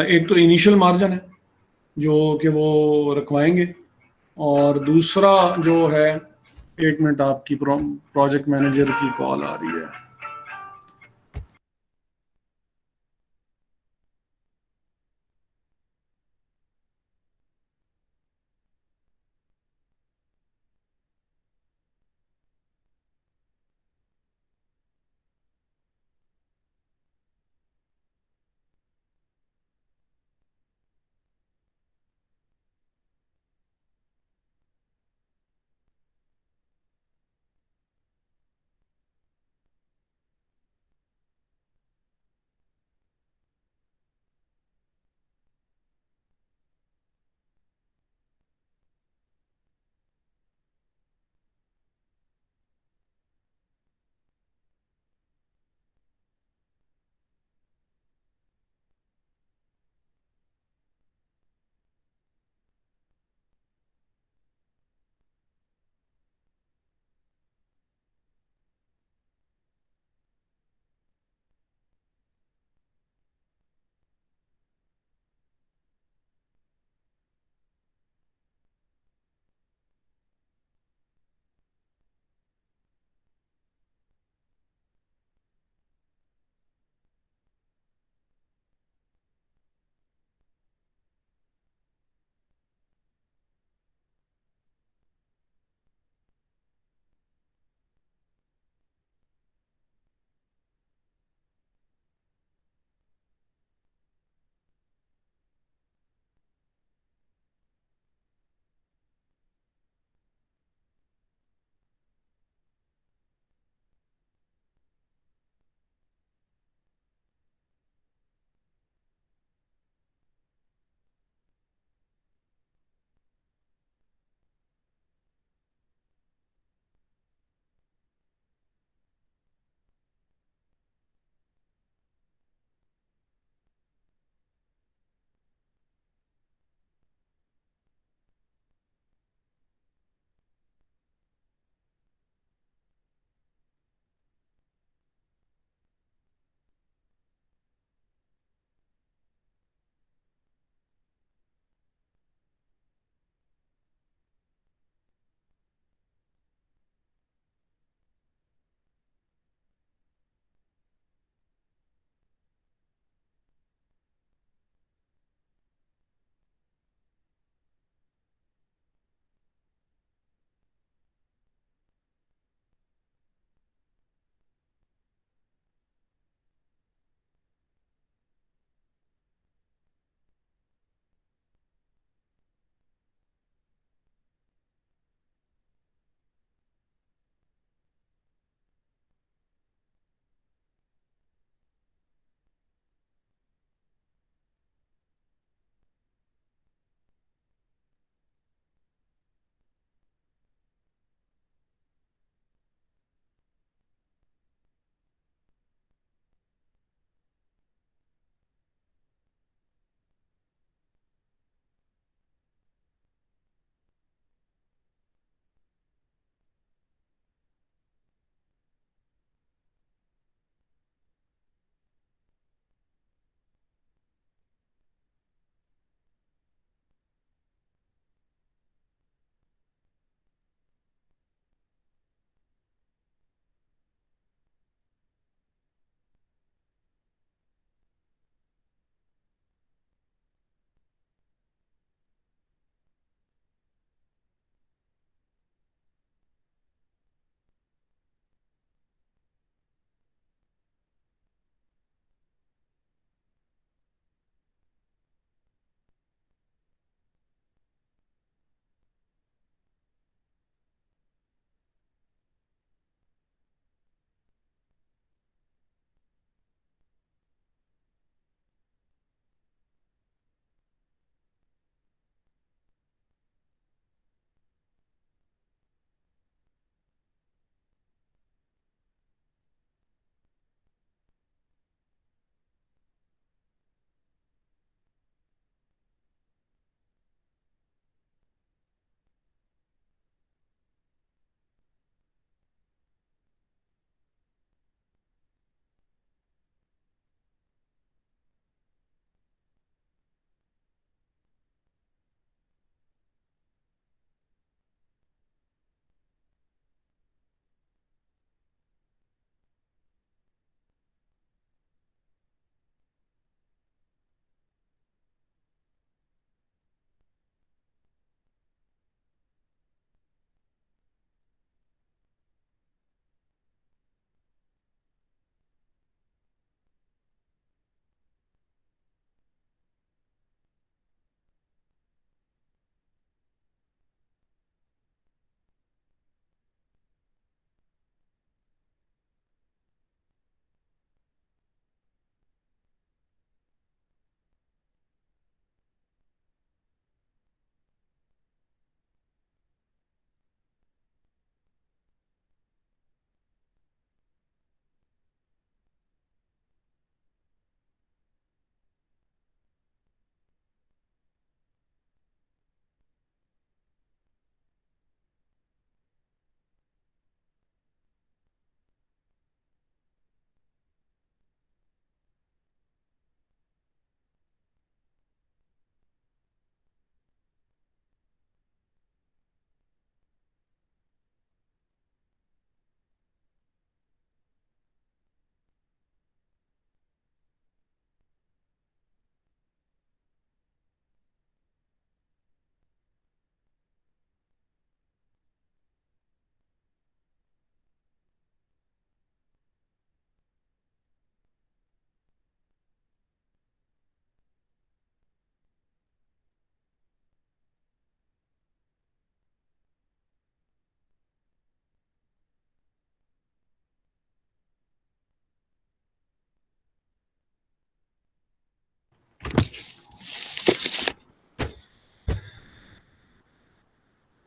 एक तो इनिशियल मार्जिन है जो कि वो रखवाएंगे, और दूसरा जो है, एक मिनट, आपकी प्रोजेक्ट मैनेजर की कॉल आ रही है।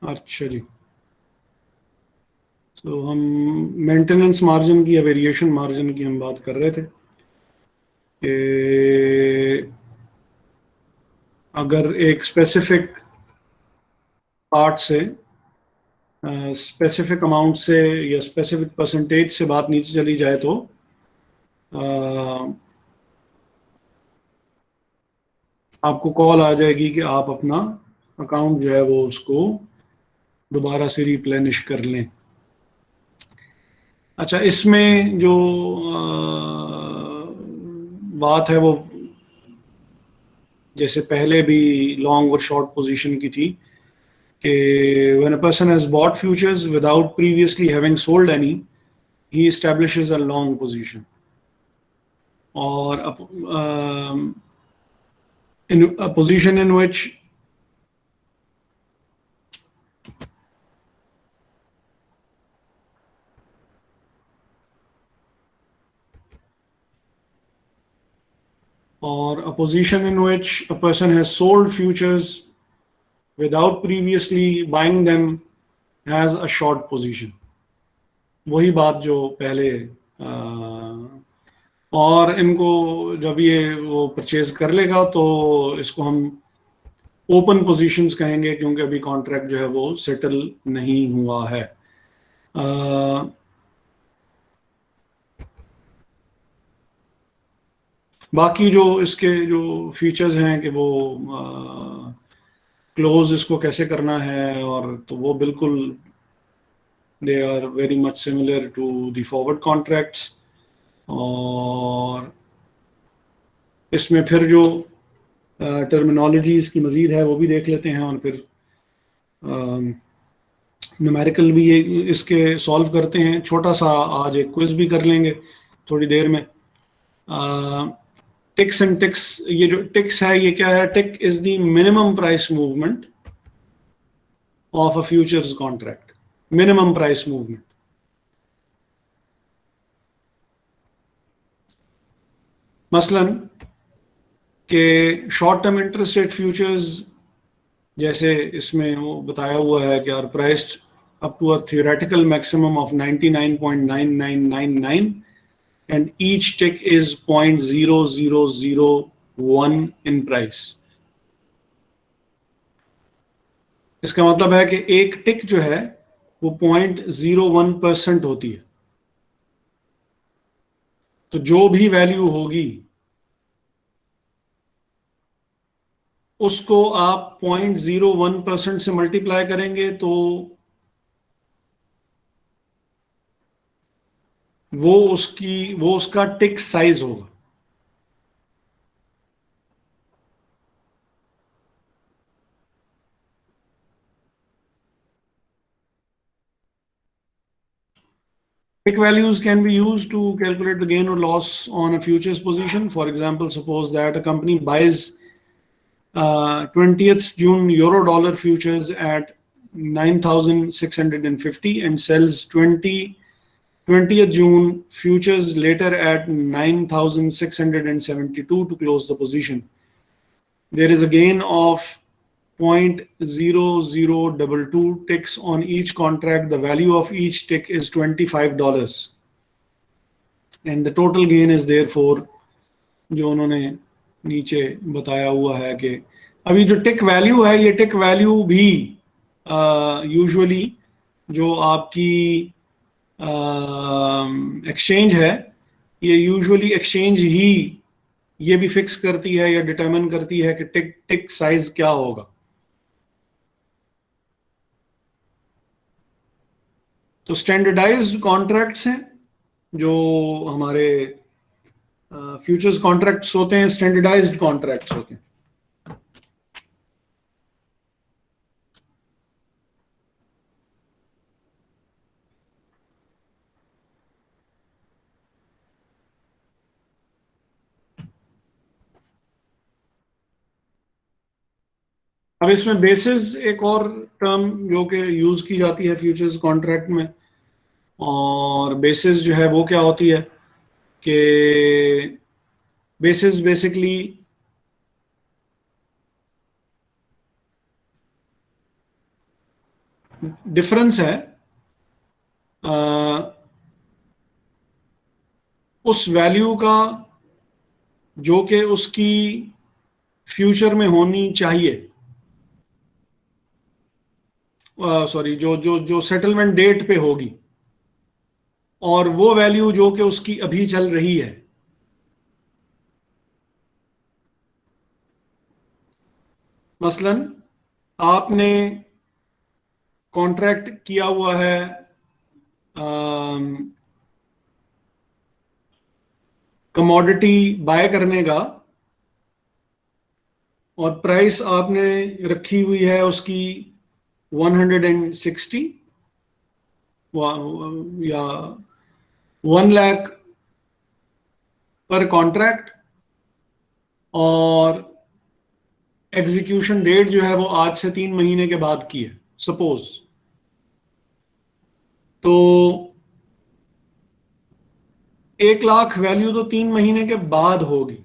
अच्छा जी, तो हम मेंटेनेंस मार्जिन की या वेरिएशन मार्जिन की हम बात कर रहे थे कि अगर एक स्पेसिफिक पार्ट से स्पेसिफिक अमाउंट से या स्पेसिफिक परसेंटेज से बात नीचे चली जाए तो आपको कॉल आ जाएगी कि आप अपना अकाउंट जो है वो उसको दोबारा से रिप्लेनिश कर लें। अच्छा, इसमें जो बात है वो जैसे पहले भी लॉन्ग और शॉर्ट पोजीशन की थी कि when a person has bought futures without previously having sold any, he establishes a long position. और in a position in which a person has sold futures without previously buying them has a short position. वही बात जो पहले और इनको जब ये वो परचेज कर लेगा तो इसको हम ओपन पोजीशंस कहेंगे क्योंकि अभी कॉन्ट्रैक्ट जो है वो सेटल नहीं हुआ है। बाकी जो इसके जो फीचर्स हैं कि वो क्लोज इसको कैसे करना है, और तो वो बिल्कुल they are very much similar to the forward contracts. और इसमें फिर जो टर्मिनोलॉजीज की मज़ीद है वो भी देख लेते हैं, और फिर न्यूमेरिकल भी ये इसके सॉल्व करते हैं। छोटा सा आज एक क्विज भी कर लेंगे थोड़ी देर में। टिक्स एंड टिक्स, ये जो टिक्स है ये क्या है? Tick is the minimum price movement of a futures contract, minimum price movement. मसलन के short term interest rate futures जैसे इसमें वो बताया हुआ है कि are priced up to a theoretical maximum of 99.9999 and each tick is 0.0001 in price। इसका मतलब है कि एक टिक जो है वो 0.01% होती है। तो जो भी वैल्यू होगी उसको आप 0.01% से मल्टीप्लाई करेंगे तो वो उसका टिक साइज होगा। Tick values can be used to calculate the gain or loss on a futures position. For example, suppose that a company buys 20th June euro dollar futures at 9,650 and sells 20th June futures later at 9,672 to close the position. There is a gain of 0.0022 ticks on each contract. The value of each tick is $25 and the total gain is therefore, जो उन्होंने नीचे बताया हुआ है कि अभी जो टिक value है ये टिक वैल्यू भी यूजुअली जो आपकी एक्सचेंज है ये यूजुअली एक्सचेंज ही ये भी फिक्स करती है या डिटरमिन करती है कि टिक साइज क्या होगा। तो स्टैंडर्डाइज्ड कॉन्ट्रैक्ट्स हैं जो हमारे फ्यूचर्स कॉन्ट्रैक्ट्स होते हैं, स्टैंडर्डाइज्ड कॉन्ट्रैक्ट्स होते हैं। अब इसमें बेसिस एक और टर्म जो कि यूज की जाती है फ्यूचर्स कॉन्ट्रैक्ट में, और बेसिस जो है वो क्या होती है कि बेसिस बेसिकली डिफरेंस है उस वैल्यू का जो कि उसकी फ्यूचर में होनी चाहिए, सॉरी, जो जो जो सेटलमेंट डेट पे होगी, और वो वैल्यू जो कि उसकी अभी चल रही है। मसलन आपने कॉन्ट्रैक्ट किया हुआ है कमोडिटी बाय करने का, और प्राइस आपने रखी हुई है उसकी 160 या 1 लाख पर कॉन्ट्रैक्ट, और एग्जीक्यूशन डेट जो है वो आज से 3 महीने के बाद की है सपोज। तो 1 लाख वैल्यू तो 3 महीने के बाद होगी,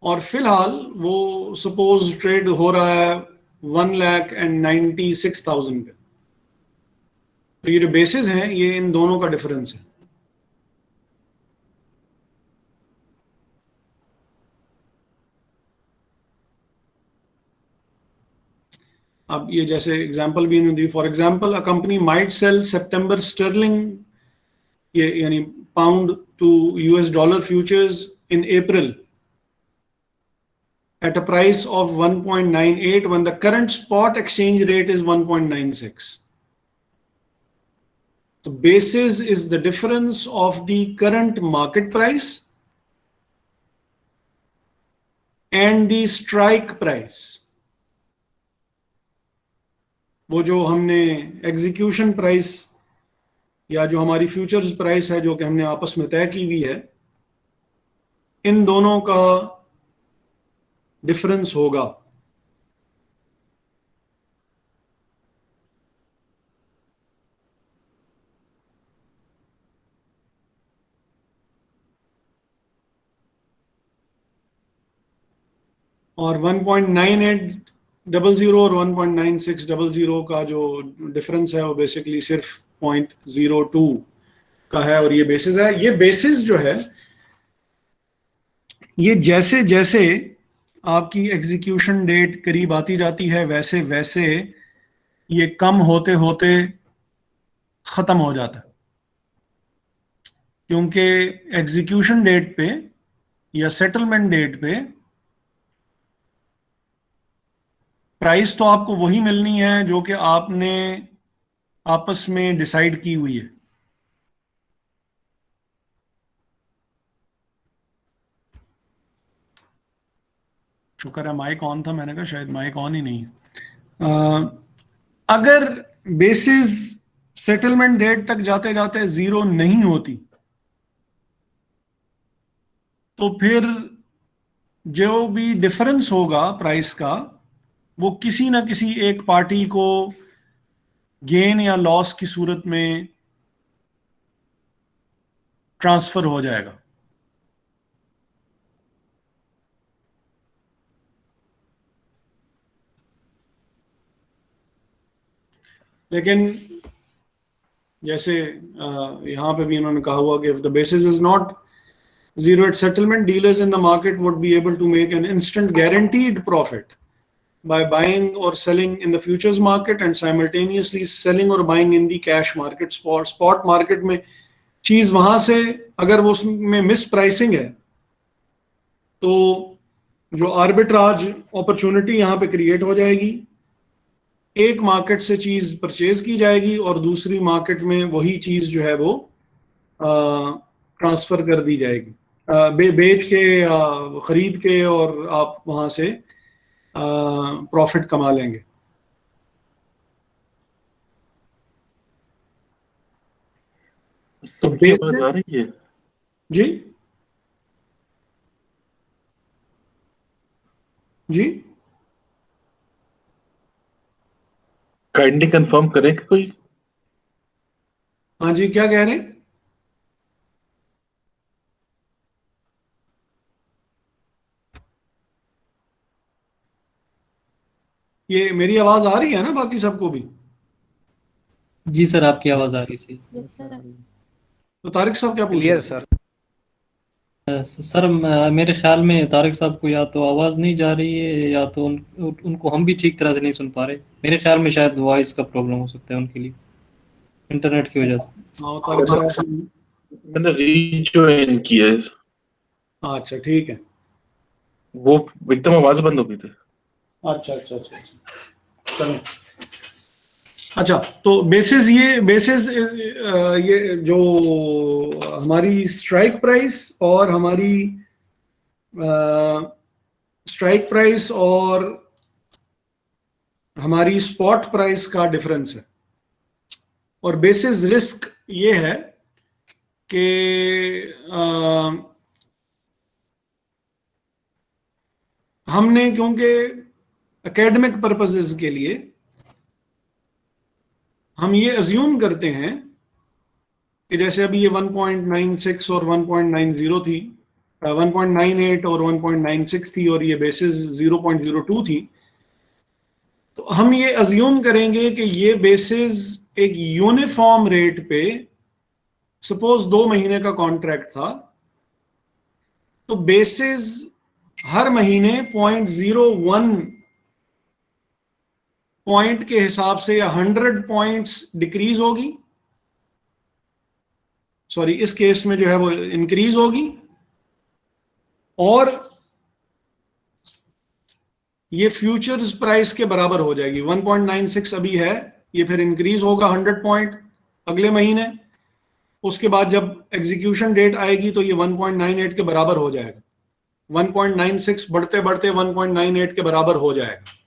और फिलहाल वो सपोज ट्रेड हो रहा है 1,96,000 पे। तो ये जो बेसिस हैं ये इन दोनों का डिफरेंस है। अब ये जैसे एग्जांपल भी इन्होंने दी, for example a company might sell सितंबर स्टर्लिंग, ये यानी pound to US dollar futures in April at a price of 1.98 when the current spot exchange rate is 1.96. The basis is the difference of the current market price and the strike price. वो जो हमने execution price या जो हमारी futures price है जो कि हमने आपस में तय की हुई है, इन दोनों का डिफरेंस होगा। और 1.9800 और 1.9600 का जो डिफरेंस है वो बेसिकली सिर्फ 0.02 का है, और ये बेसिस है। ये बेसिस जो है ये जैसे जैसे आपकी एग्जीक्यूशन डेट करीब आती जाती है वैसे वैसे ये कम होते होते खत्म हो जाता है, क्योंकि एग्जीक्यूशन डेट पे या सेटलमेंट डेट पे प्राइस तो आपको वही मिलनी है जो कि आपने आपस में डिसाइड की हुई है। शुक्र है माइक ऑन था, मैंने कहा शायद माइक ऑन ही नहीं है। अगर बेसिस सेटलमेंट डेट तक जाते जाते जीरो नहीं होती तो फिर जो भी डिफरेंस होगा प्राइस का वो किसी ना किसी एक पार्टी को गेन या लॉस की सूरत में ट्रांसफर हो जाएगा। लेकिन जैसे यहां पे भी इन्होंने कहा हुआ कि if the basis is not zero at settlement, dealers in the market would be able to make an instant guaranteed profit by buying or selling in the futures market and simultaneously selling or buying in the cash market. Spot market में चीज वहां से अगर वो उसमें miss pricing है तो जो आर्बिट्राज अपॉर्चुनिटी यहां पे क्रिएट हो जाएगी, एक मार्केट से चीज परचेज की जाएगी और दूसरी मार्केट में वही चीज जो है वो ट्रांसफर कर दी जाएगी, बेच के खरीद के, और आप वहां से प्रॉफिट कमा लेंगे। तो आवाज आ रही है जी जी काइंडली कंफर्म करें कि कोई। हाँ जी, क्या कह रहे हैं? ये मेरी आवाज आ रही है ना बाकी सबको भी? जी सर, आपकी आवाज आ रही थी। तो तारिक साहब क्या पूछ रहे थे? सर। सर मेरे ख्याल में तारिक साहब को या तो आवाज़ नहीं जा रही है, या तो उनको हम भी ठीक तरह से नहीं सुन पा रहे। मेरे ख्याल में शायद वॉइस का प्रॉब्लम हो सकता है उनके लिए, इंटरनेट की वजह से। हाँ तारिक साहब, मैंने रीजॉइन किया है, अच्छा ठीक है। वो एकदम आवाज बंद हो गई थी। अच्छा अच्छा अच्छा अच्छा, चलो। अच्छा, तो बेसिस ये जो हमारी स्ट्राइक प्राइस और हमारी स्ट्राइक प्राइस और हमारी स्पॉट प्राइस का डिफरेंस है, और बेसिस रिस्क ये है कि हमने, क्योंकि एकेडमिक पर्पसेस के लिए हम ये अज्यूम करते हैं कि जैसे अभी ये 1.96 और 1.90 थी, 1.98 और 1.96 थी, और ये बेसिस 0.02 थी, तो हम ये अज्यूम करेंगे कि ये बेसिस एक यूनिफॉर्म रेट पे, सपोज 2 महीने का कॉन्ट्रैक्ट था, तो बेसिस हर महीने 0.01 पॉइंट के हिसाब से या 100 पॉइंट्स डिक्रीज होगी, सॉरी इस केस में जो है वो इंक्रीज होगी, और ये फ्यूचर्स प्राइस के बराबर हो जाएगी। 1.96 अभी है, ये फिर इंक्रीज होगा 100 पॉइंट अगले महीने, उसके बाद जब एग्जीक्यूशन डेट आएगी तो ये 1.98 के बराबर हो जाएगा, 1.96 बढ़ते बढ़ते 1.98 के बराबर हो जाएगा।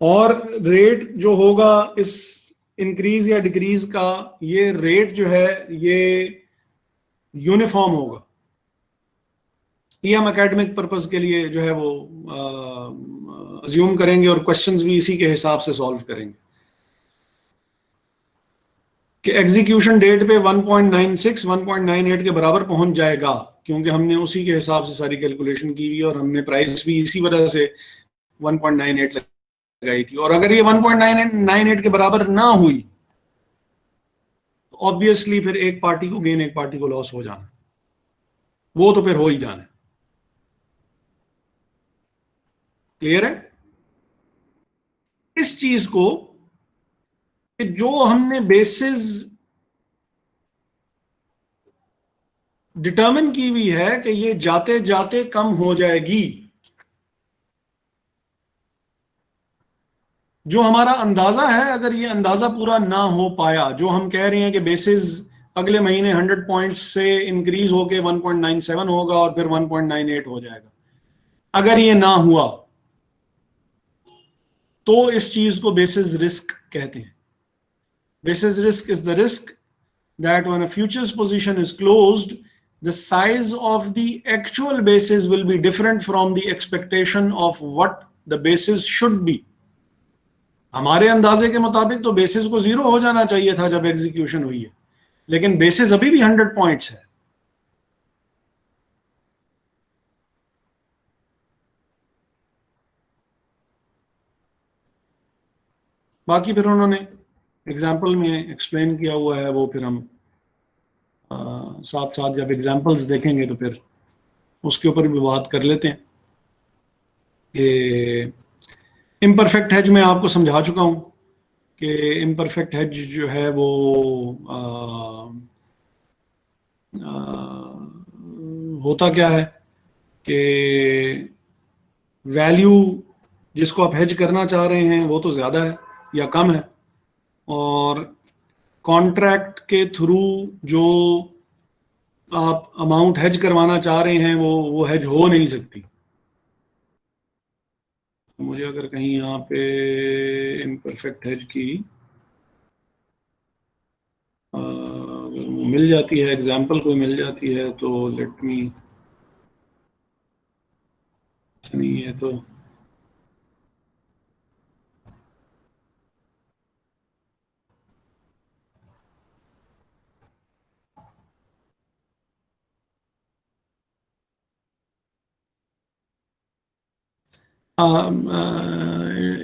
और रेट जो होगा इस इंक्रीज या डिक्रीज का, ये रेट जो है ये यूनिफॉर्म होगा। ये हम एकेडमिक पर्पस के लिए जो है वो अज्यूम करेंगे, और क्वेश्चंस भी इसी के हिसाब से सॉल्व करेंगे कि एग्जीक्यूशन डेट पे 1.96 1.98 के बराबर पहुंच जाएगा, क्योंकि हमने उसी के हिसाब से सारी कैलकुलेशन की हुई, और हमने प्राइस भी इसी वजह से 1.98 लगाई थी। और अगर ये 1.98 के बराबर ना हुई तो ऑब्वियसली फिर एक पार्टी को गेन, एक पार्टी को लॉस हो जाना, वो तो फिर हो ही जाना। क्लियर है इस चीज को, कि जो हमने बेसिस डिटरमिन की हुई है कि ये जाते जाते कम हो जाएगी, जो हमारा अंदाजा है, अगर ये अंदाजा पूरा ना हो पाया, जो हम कह रहे हैं कि बेसिस अगले महीने 100 पॉइंट्स से इंक्रीज होके 1.97 होगा और फिर 1.98 हो जाएगा, अगर ये ना हुआ तो इस चीज को बेसिस रिस्क कहते हैं। Basis risk is the risk that when a futures position is closed, the size of the actual basis will be different from the expectation of what the basis should be. हमारे अंदाजे के मुताबिक तो basis को 0 हो जाना चाहिए था जब एग्जीक्यूशन हुई है, लेकिन बेसिस अभी भी 100 पॉइंट्स है। बाकी फिर उन्होंने एग्जाम्पल में एक्सप्लेन किया हुआ है, वो फिर हम साथ साथ जब एग्जाम्पल्स देखेंगे तो फिर उसके ऊपर भी बात कर लेते हैं। कि इम्परफेक्ट हेज मैं आपको समझा चुका हूं कि इम्परफेक्ट हेज जो है वो होता क्या है कि वैल्यू जिसको आप हेज करना चाह रहे हैं वो तो ज़्यादा है या कम है, और कॉन्ट्रैक्ट के थ्रू जो आप अमाउंट हेज करवाना चाह रहे हैं वो हेज हो नहीं सकती। मुझे अगर कहीं यहाँ पे इम्परफेक्ट हेज की अगर वो मिल जाती है, एग्जांपल कोई मिल जाती है तो लेट मी, नहीं है तो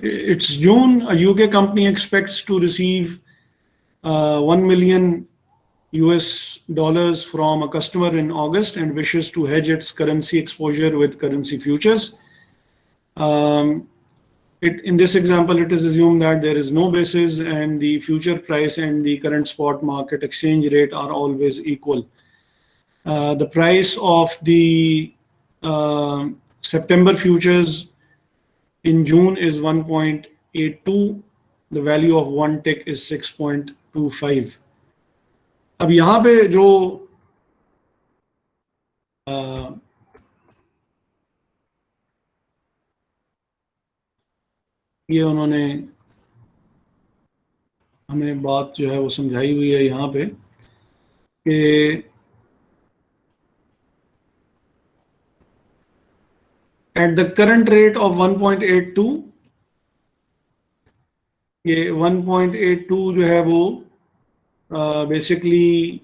It's June. A UK company expects to receive $1 million from a customer in August and wishes to hedge its currency exposure with currency futures. In this example, it is assumed that there is no basis and the future price and the current spot market exchange rate are always equal. The price of the September futures in June is 1.82. The value of one tick is 6.25. अब यहाँ पे जो ये उन्होंने हमें बात जो है वो समझाई हुई है यहाँ पे कि at the current rate of 1.82, ये 1.82 जो है वो basically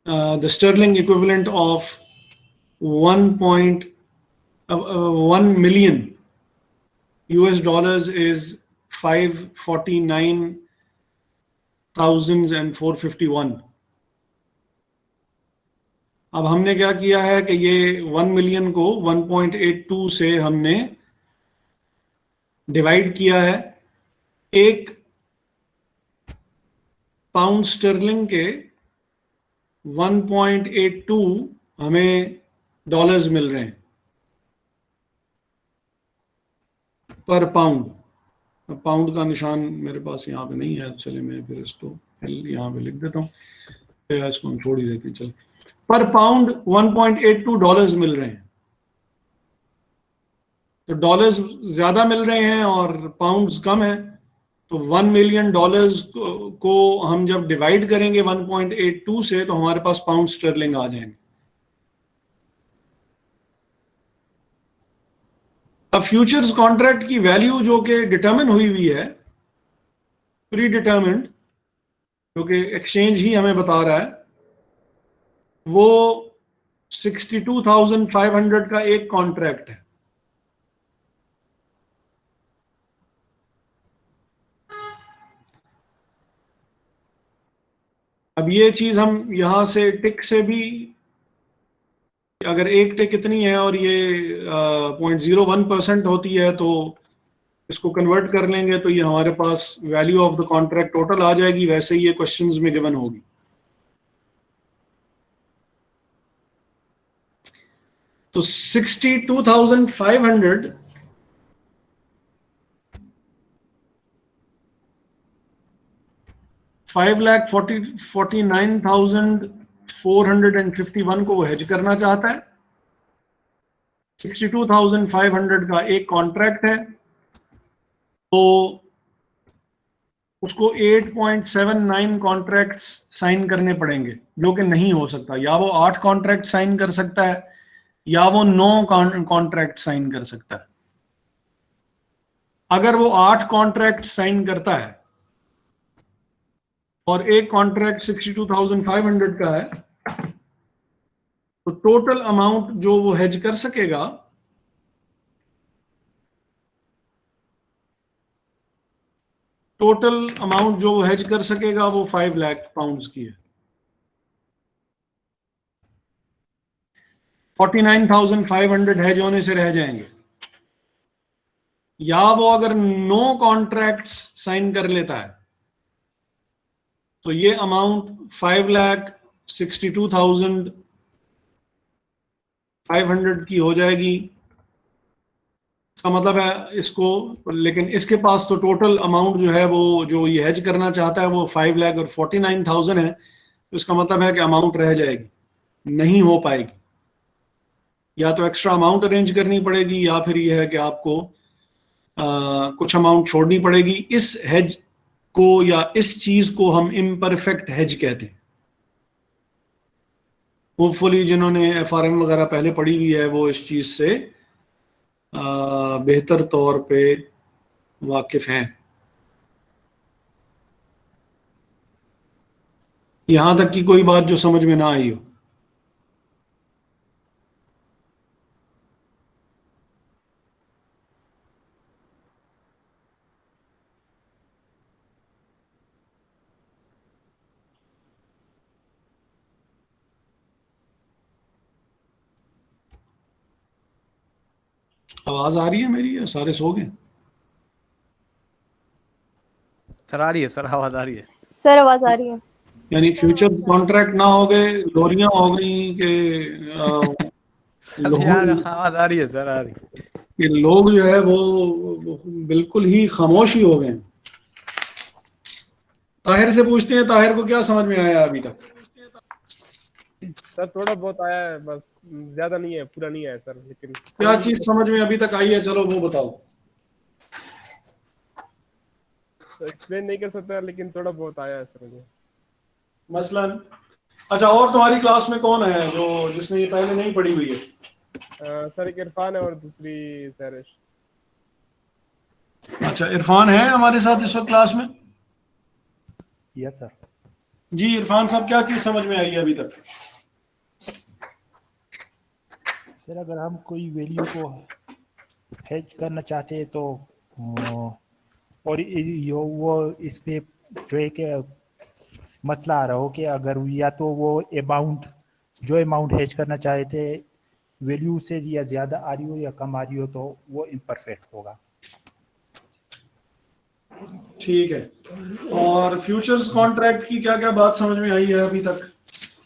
the sterling equivalent of 1 million US dollars is 549,451. अब हमने क्या किया है कि ये 1 मिलियन को 1.82 से हमने डिवाइड किया है. एक पाउंड स्टर्लिंग के 1.82 हमें डॉलर्स मिल रहे हैं पर पाउंड. पाउंड का निशान मेरे पास यहाँ पे नहीं है, चले मैं फिर इसको यहाँ पे लिख देता हूँ, इसको हम छोड़ ही देते हैं. चलो, पर पाउंड 1.82 डॉलर्स मिल रहे हैं. तो डॉलर्स ज्यादा मिल रहे हैं और पाउंड्स कम है, तो 1 मिलियन डॉलर्स को हम जब डिवाइड करेंगे 1.82 से तो हमारे पास पाउंड स्टर्लिंग आ जाएंगे. अब फ्यूचर्स कॉन्ट्रैक्ट की वैल्यू जो कि डिटरमिन हुई है, प्री डिटरमिन्ड, जो कि एक्सचेंज ही हमें बता रहा है, वो 62,500 का एक कॉन्ट्रैक्ट है. अब ये चीज हम यहां से टिक से भी, अगर एक टिक इतनी है और ये 0.01% होती है तो इसको कन्वर्ट कर लेंगे तो ये हमारे पास value of the contract total आ जाएगी. वैसे ही ये क्वेश्चंस में गिवन होगी. तो 62,500 5,49,451 को वो हेज करना चाहता है. 62,500 का एक कॉन्ट्रैक्ट है, तो उसको 8.79 कॉन्ट्रैक्ट्स साइन करने पड़ेंगे, जो कि नहीं हो सकता. या वो 8 कॉन्ट्रैक्ट साइन कर सकता है या वो 9 कॉन्ट्रैक्ट साइन कर सकता है. अगर वो 8 कॉन्ट्रैक्ट साइन करता है और एक कॉन्ट्रैक्ट 62,500 का है, तो टोटल अमाउंट जो वो हेज कर सकेगा वो 5 लाख पाउंड्स की है. 49,500 हेज होने से रह जाएंगे. या वो अगर 9 कॉन्ट्रैक्ट्स साइन कर लेता है तो ये अमाउंट 5,62,500 की हो जाएगी. इसका मतलब है इसको, लेकिन इसके पास तो टोटल अमाउंट जो है वो जो ये हेज करना चाहता है वो 5 लाख और 49,000 है. तो इसका मतलब है कि अमाउंट रह जाएगी, नहीं हो पाएगी. या तो एक्स्ट्रा अमाउंट अरेंज करनी पड़ेगी या फिर ये है कि आपको कुछ अमाउंट छोड़नी पड़ेगी. इस हेज को या इस चीज को हम इम्परफेक्ट हेज कहते हैं. होपफुली जिन्होंने एफआरएम वगैरह पहले पढ़ी हुई है वो इस चीज से बेहतर तौर पे वाकिफ हैं. यहां तक की कोई बात जो समझ में ना आई हो. आवाज आ रही है मेरी या सारे सो गए? सर आ रही है सर, आवाज आ रही है। सर आवाज आ रही है। यानी फ्यूचर कॉन्ट्रैक्ट ना हो गए, लोरियां हो गई कि सर यार लोग आवाज आ रही है सर, आ रही है। कि लोग जो है वो बिल्कुल ही खामोश ही हो गए हैं। ताहिर से पूछते हैं, ताहिर को क्या समझ में आया अभी तक? सर थोड़ा बहुत आया है बस, ज्यादा नहीं है, पूरा नहीं आया सर, लेकिन क्या चीज समझ में अभी तक आई है, चलो वो बताओ। एक्सप्लेन नहीं कर सकता, लेकिन थोड़ा बहुत आया है सर मुझे। मसलन अच्छा, और तुम्हारी क्लास में कौन है जो जिसने ये पहले नहीं पढ़ी हुई है? सर एक इरफान है और दूसरी सहरिश। अच्छा, इरफान है हमारे साथ इस वक्त क्लास में? Yes sir. जी इरफान साहब, क्या चीज समझ में आई है अभी तक? सर अगर हम कोई वैल्यू को हेज करना चाहते हैं तो और वो इसमें जो है कि मसला आ रहा हो कि अगर या तो वो अमाउंट हेज करना चाहे थे वैल्यू से या ज़्यादा आ रही हो या कम आ रही हो तो वो इम्परफेक्ट होगा। ठीक है। और फ्यूचर्स कॉन्ट्रैक्ट की क्या क्या बात समझ में आई है अभी तक?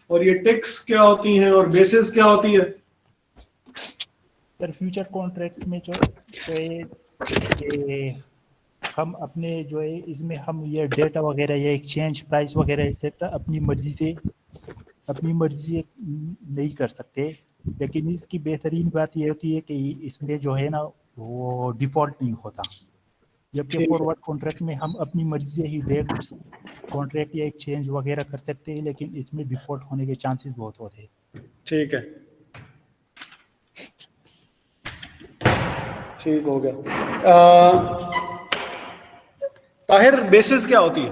और ये टिक्स क्या होती हैं और बेसिस क्या होती है? सर फ्यूचर कॉन्ट्रैक्ट्स में जो है कि हम अपने जो है इसमें हम ये डेटा वगैरह या एक्सचेंज प्राइस वगैरह एक्सेट्रा अपनी मर्जी से नहीं कर सकते, लेकिन इसकी बेहतरीन बात ये होती है कि इसमें जो है ना वो डिफ़ॉल्ट नहीं होता, जबकि ठीक है। फॉरवर्ड कॉन्ट्रैक्ट में हम अपनी मर्जी से ही डेट कॉन्ट्रैक्ट या एक्सचेंज वगैरह कर सकते हैं, लेकिन इसमें डिफ़ॉल्ट होने के चांसेस बहुत होते हैं। ठीक है, ठीक हो गया। ताहिर, बेसिस क्या होती है?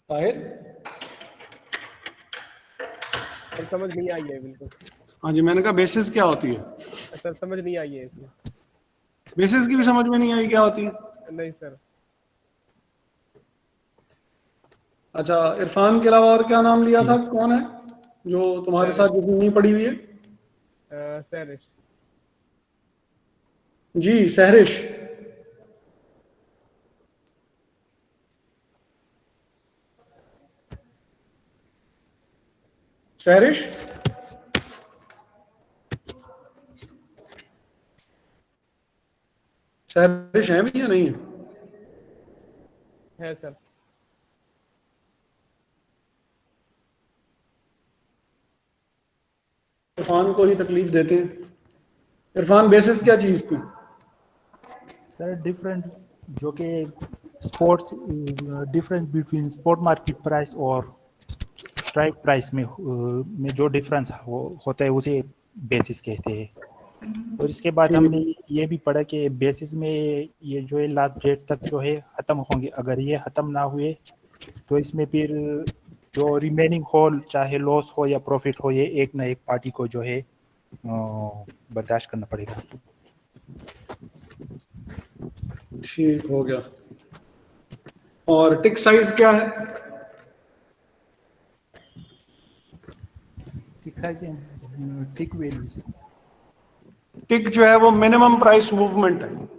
ताहिर, सर समझ नहीं आई है बिल्कुल। हाँ जी, मैंने कहा बेसिस क्या होती है? सर समझ नहीं आई है इसमें। बेसिस की भी समझ में नहीं आई क्या होती है? नहीं सर। अच्छा, इरफान के अलावा और क्या नाम लिया था, कौन है जो तुम्हारे साथ जिसने नहीं पढ़ी हुई है? सहरिश। जी सहरिश। सहरिश, सहरिश है भी या नहीं है? है सर। इरफान को ही तकलीफ देते हैं। इरफान, बेसिस क्या चीज थी? सर डिफरेंट जो कि sports difference between spot market price और स्ट्राइक प्राइस में जो डिफरेंस होता है उसे बेसिस कहते हैं। और इसके बाद हमने ये भी पढ़ा कि बेसिस में ये जो है लास्ट डेट तक जो है ख़त्म होंगे, अगर ये ख़त्म ना हुए तो इसमें फिर जो रिमेनिंग होल चाहे लॉस हो या प्रॉफिट हो ये एक ना एक पार्टी को जो है बर्दाश्त करना पड़ेगा। ठीक हो गया। और टिक साइज क्या है? टिक साइज टिक वैल्यूज। टिक जो है वो मिनिमम प्राइस मूवमेंट है।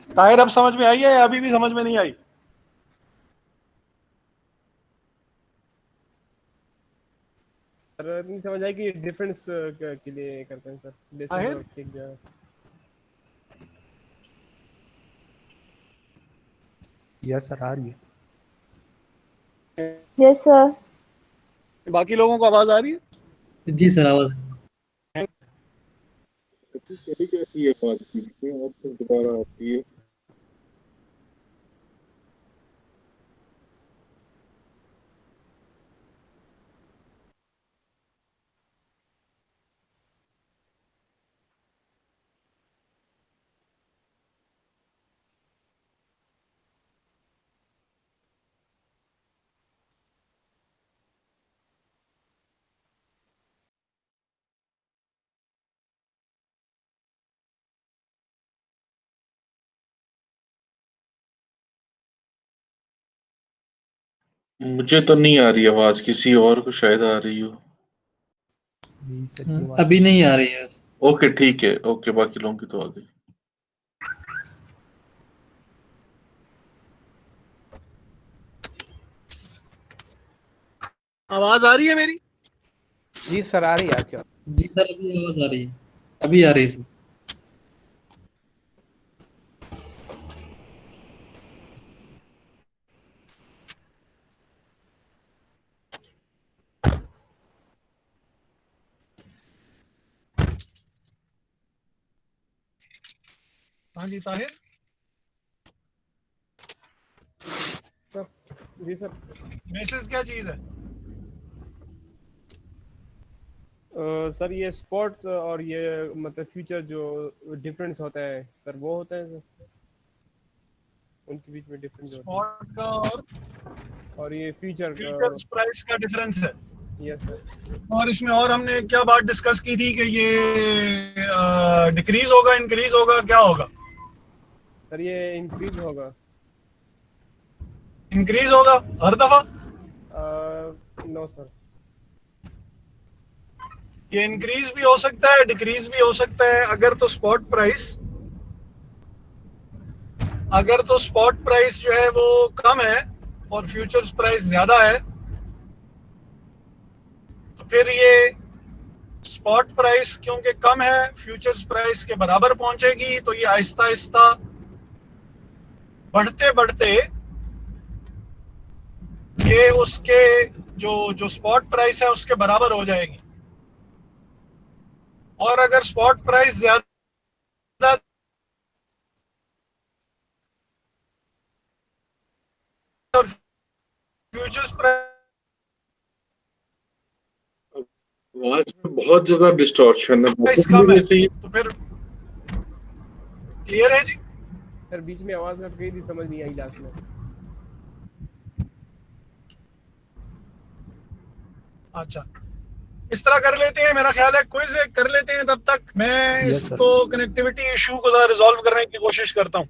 ताहिर, अब समझ में आई है या अभी भी समझ में नहीं आई? सर नहीं समझ आई कि डिफरेंस के लिए करते हैं सर, बेसिस और टिक जो है। यस सर, आ रही है। Yes sir. बाकी लोगों को आवाज आ रही है? जी सर आवाज। चली जाती है बात की, और फिर दोबारा आती है। मुझे तो नहीं आ रही आवाज, किसी और को शायद आ रही हो। अभी नहीं आ रही है। ओके ठीक है, ओके, बाकी लोगों की तो आ गई। आवाज आ रही है मेरी? जी सर आ रही है आपकी। जी सर अभी आवाज आ रही है, अभी आ रही है सर। हाँ जी ताहिर सर। जी सर। बेसिस क्या चीज है? सर ये स्पोर्ट्स और ये मतलब फ्यूचर जो डिफरेंस होता है सर, वो होता है सर, उनके बीच में डिफरेंस होता स्पॉट का और ये फ्यूचर फ्यूचर्स प्राइस का डिफरेंस है। Yes sir. और इसमें और हमने क्या बात डिस्कस की थी कि ये डिक्रीज होगा, इंक्रीज होगा, क्या होगा? सर ये इंक्रीज होगा। इंक्रीज होगा हर दफा? No sir. ये इंक्रीज भी हो सकता है, डिक्रीज भी हो सकता है। अगर तो स्पॉट प्राइस जो है वो कम है और फ्यूचर्स प्राइस ज्यादा है, तो फिर ये स्पॉट प्राइस क्योंकि कम है फ्यूचर्स प्राइस के बराबर पहुंचेगी, तो ये आहिस्ता आहिस्ता बढ़ते बढ़ते ये उसके जो स्पॉट प्राइस है उसके बराबर हो जाएगी। और अगर स्पॉट प्राइस ज्यादा और फ्यूचर्स प्राइस आवाज में बहुत ज्यादा डिस्टॉर्शन है, कम है, तो फिर क्लियर है जी? सर बीच में आवाज कट गई थी, समझ नहीं आई लास्ट में। अच्छा, इस तरह कर लेते हैं, मेरा ख्याल है क्विज कर लेते हैं, तब तक मैं इसको कनेक्टिविटी इशू को जरा रिजॉल्व करने की कोशिश करता हूं।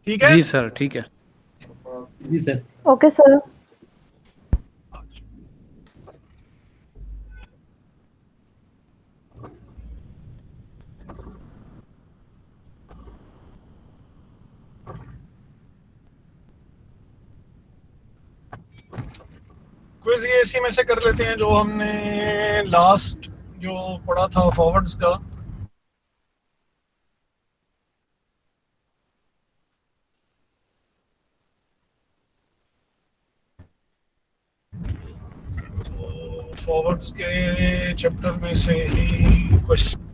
ठीक है जी सर ठीक है। जी सर। Okay sir. क्विज ये इसी में से कर लेते हैं जो हमने लास्ट जो पढ़ा था फॉरवर्ड्स का। तो फॉरवर्ड्स के चैप्टर में से ही क्वेश्चन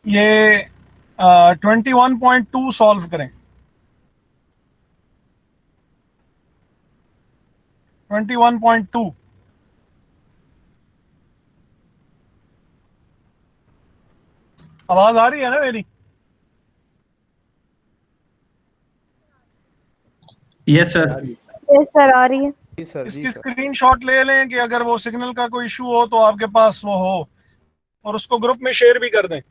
ये 21.2 सॉल्व करें। 21.2 आवाज आ रही है ना मेरी? Yes sir. यस सर, आ रही है। जी सर, जी इसकी सर। स्क्रीनशॉट ले लें कि अगर वो सिग्नल का कोई इशू हो तो आपके पास वो हो, और उसको ग्रुप में शेयर भी कर दें।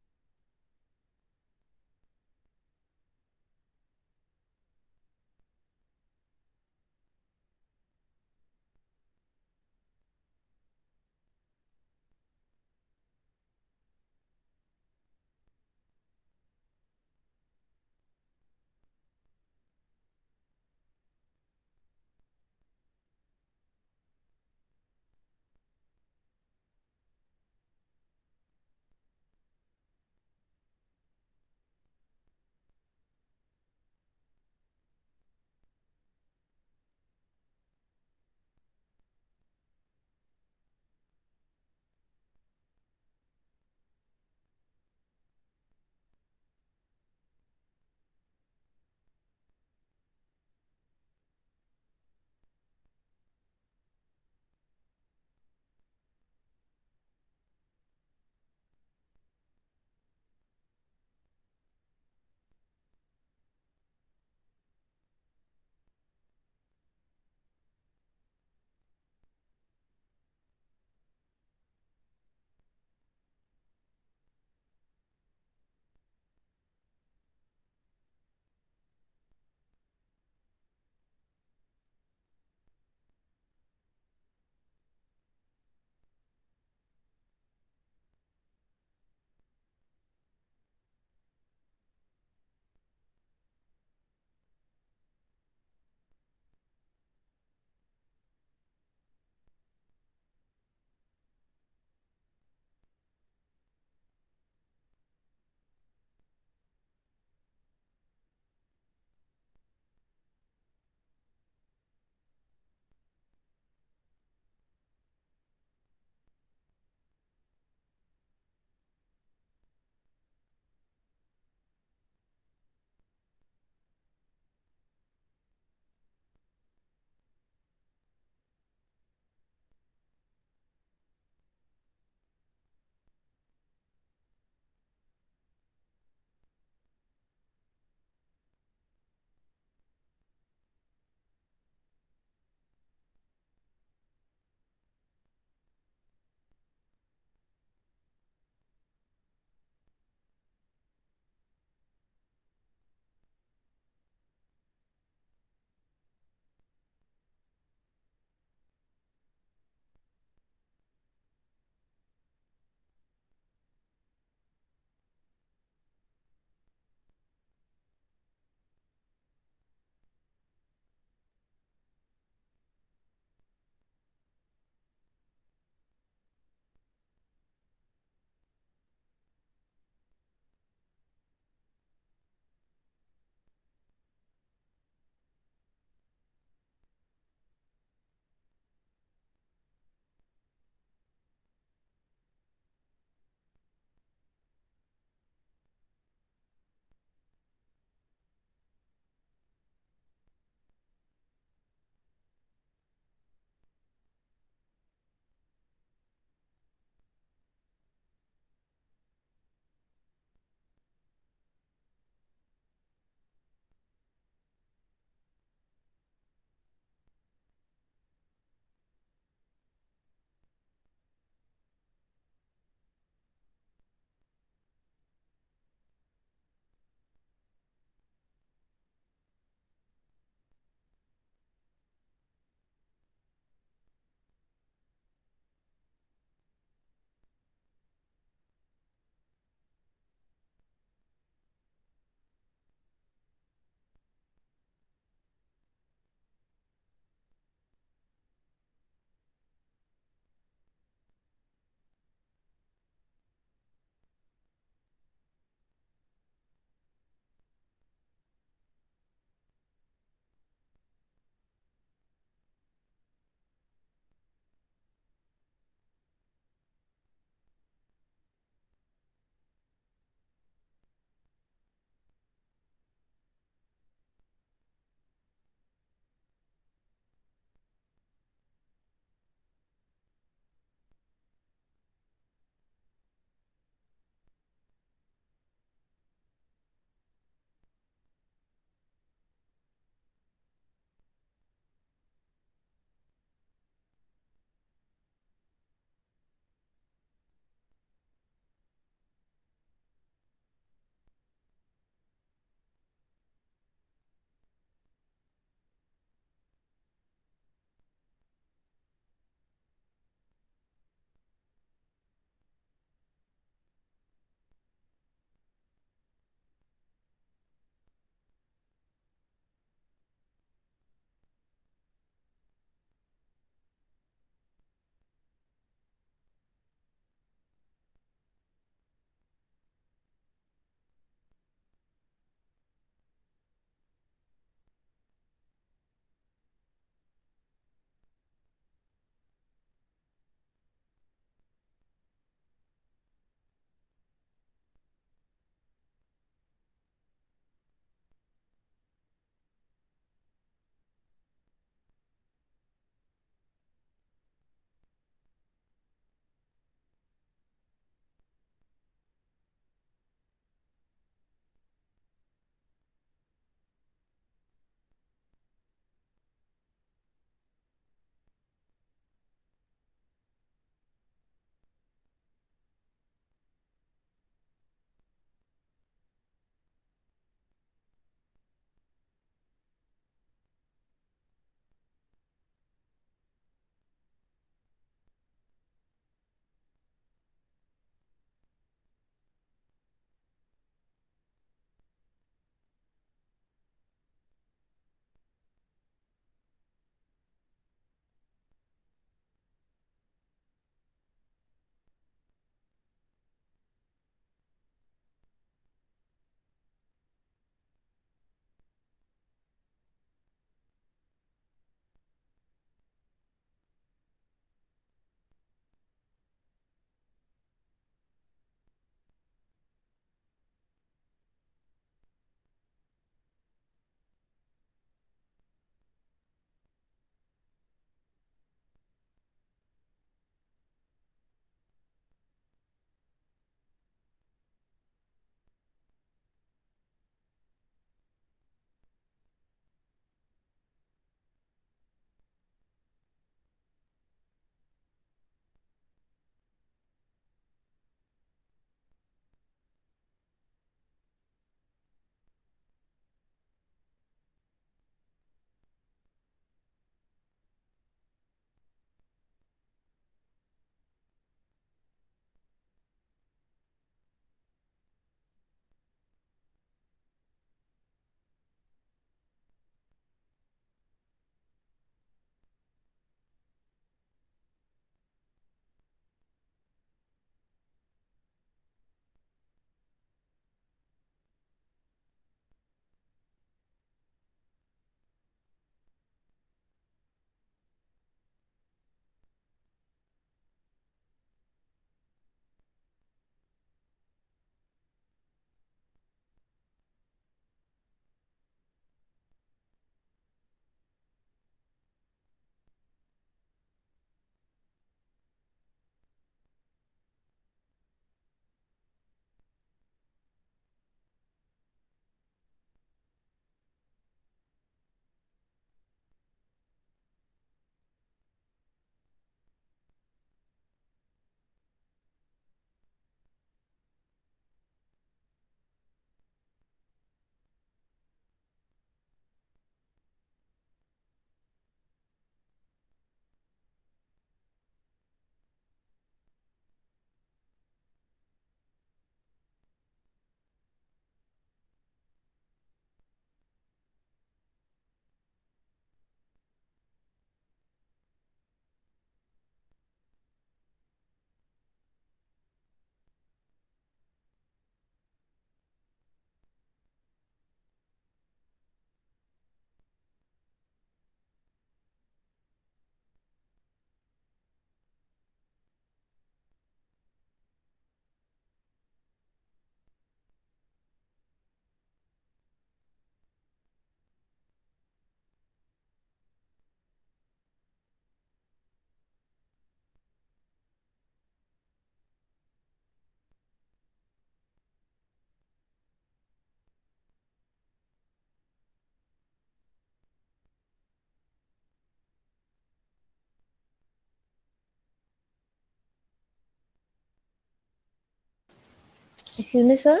Excuse me, sir.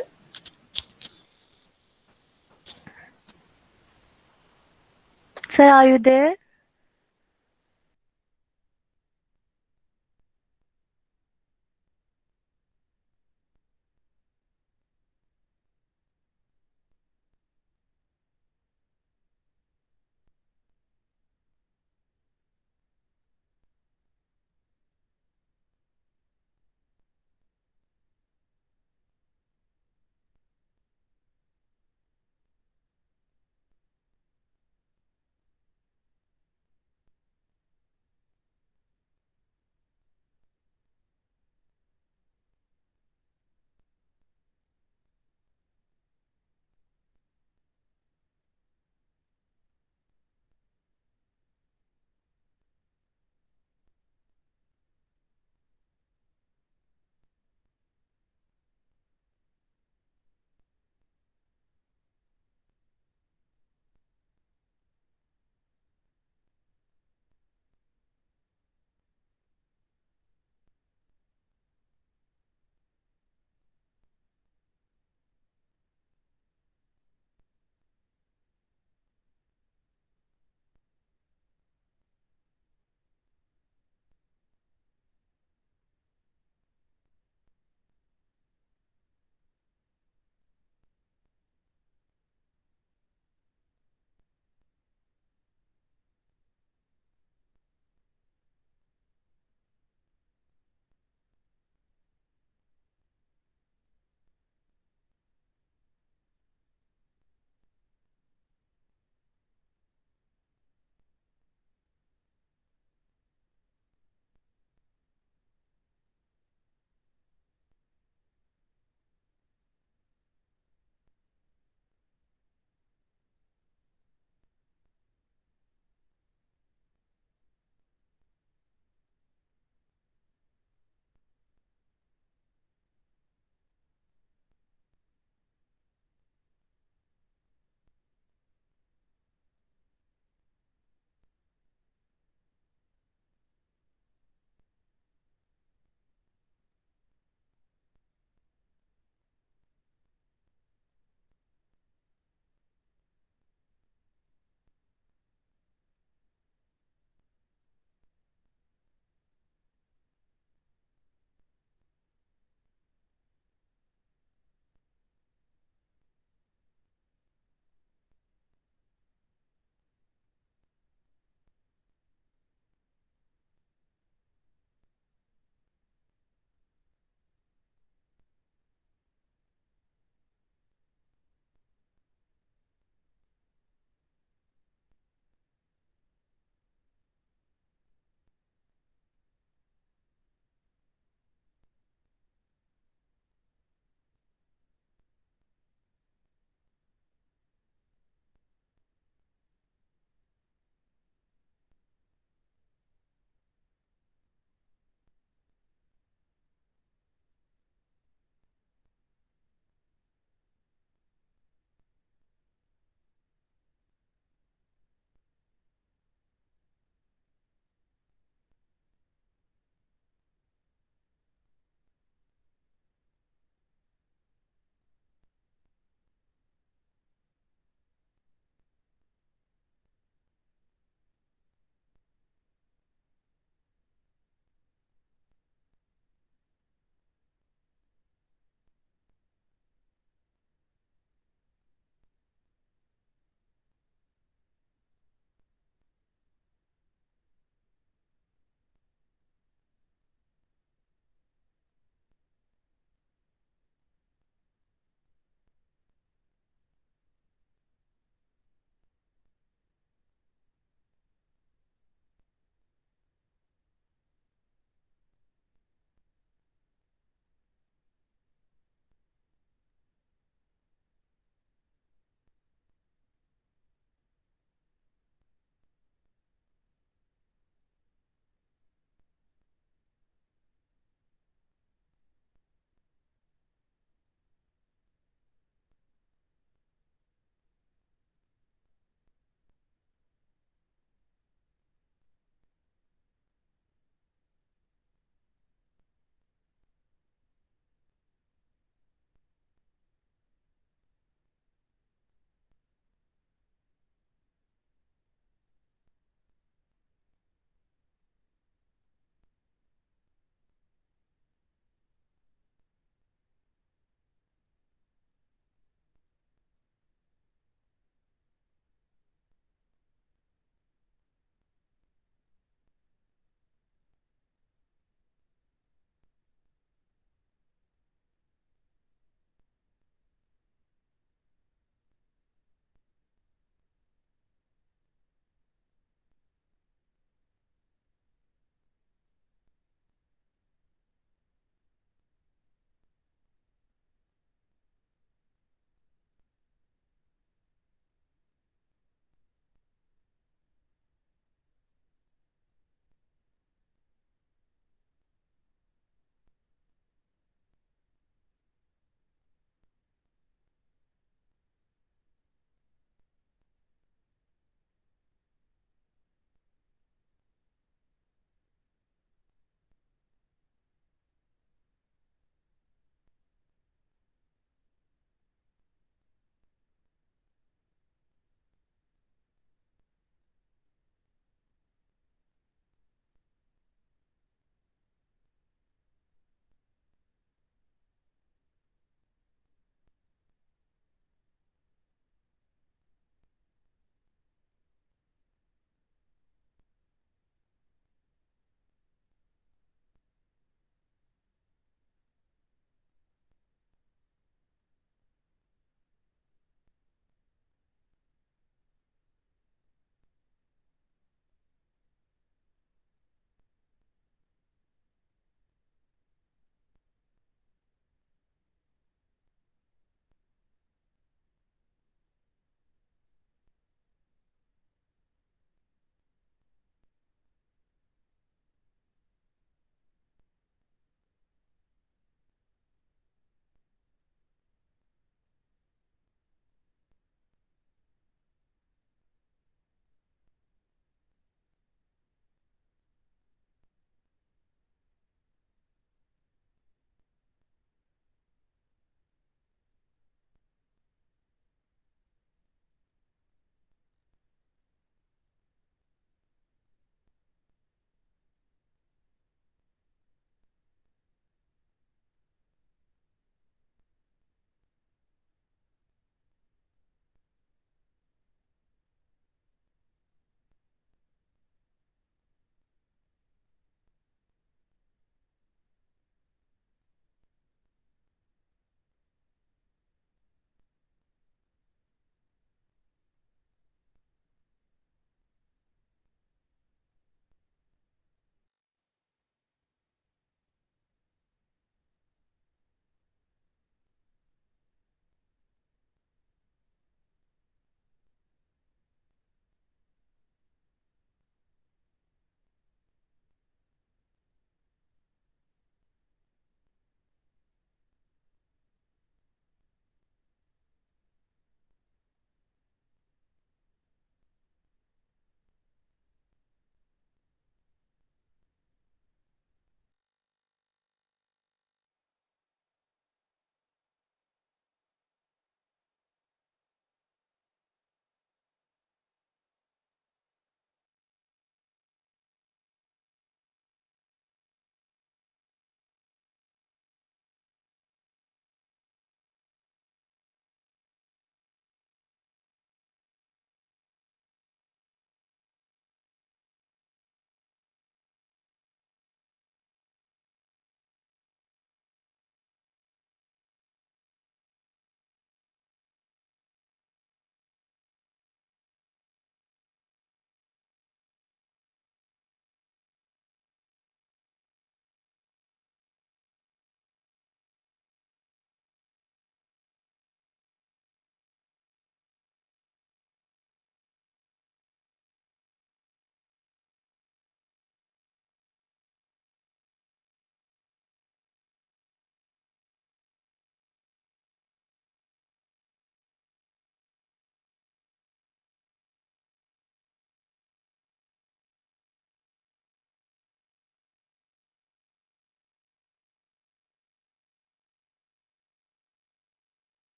Sir, are you there?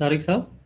Tariq साहब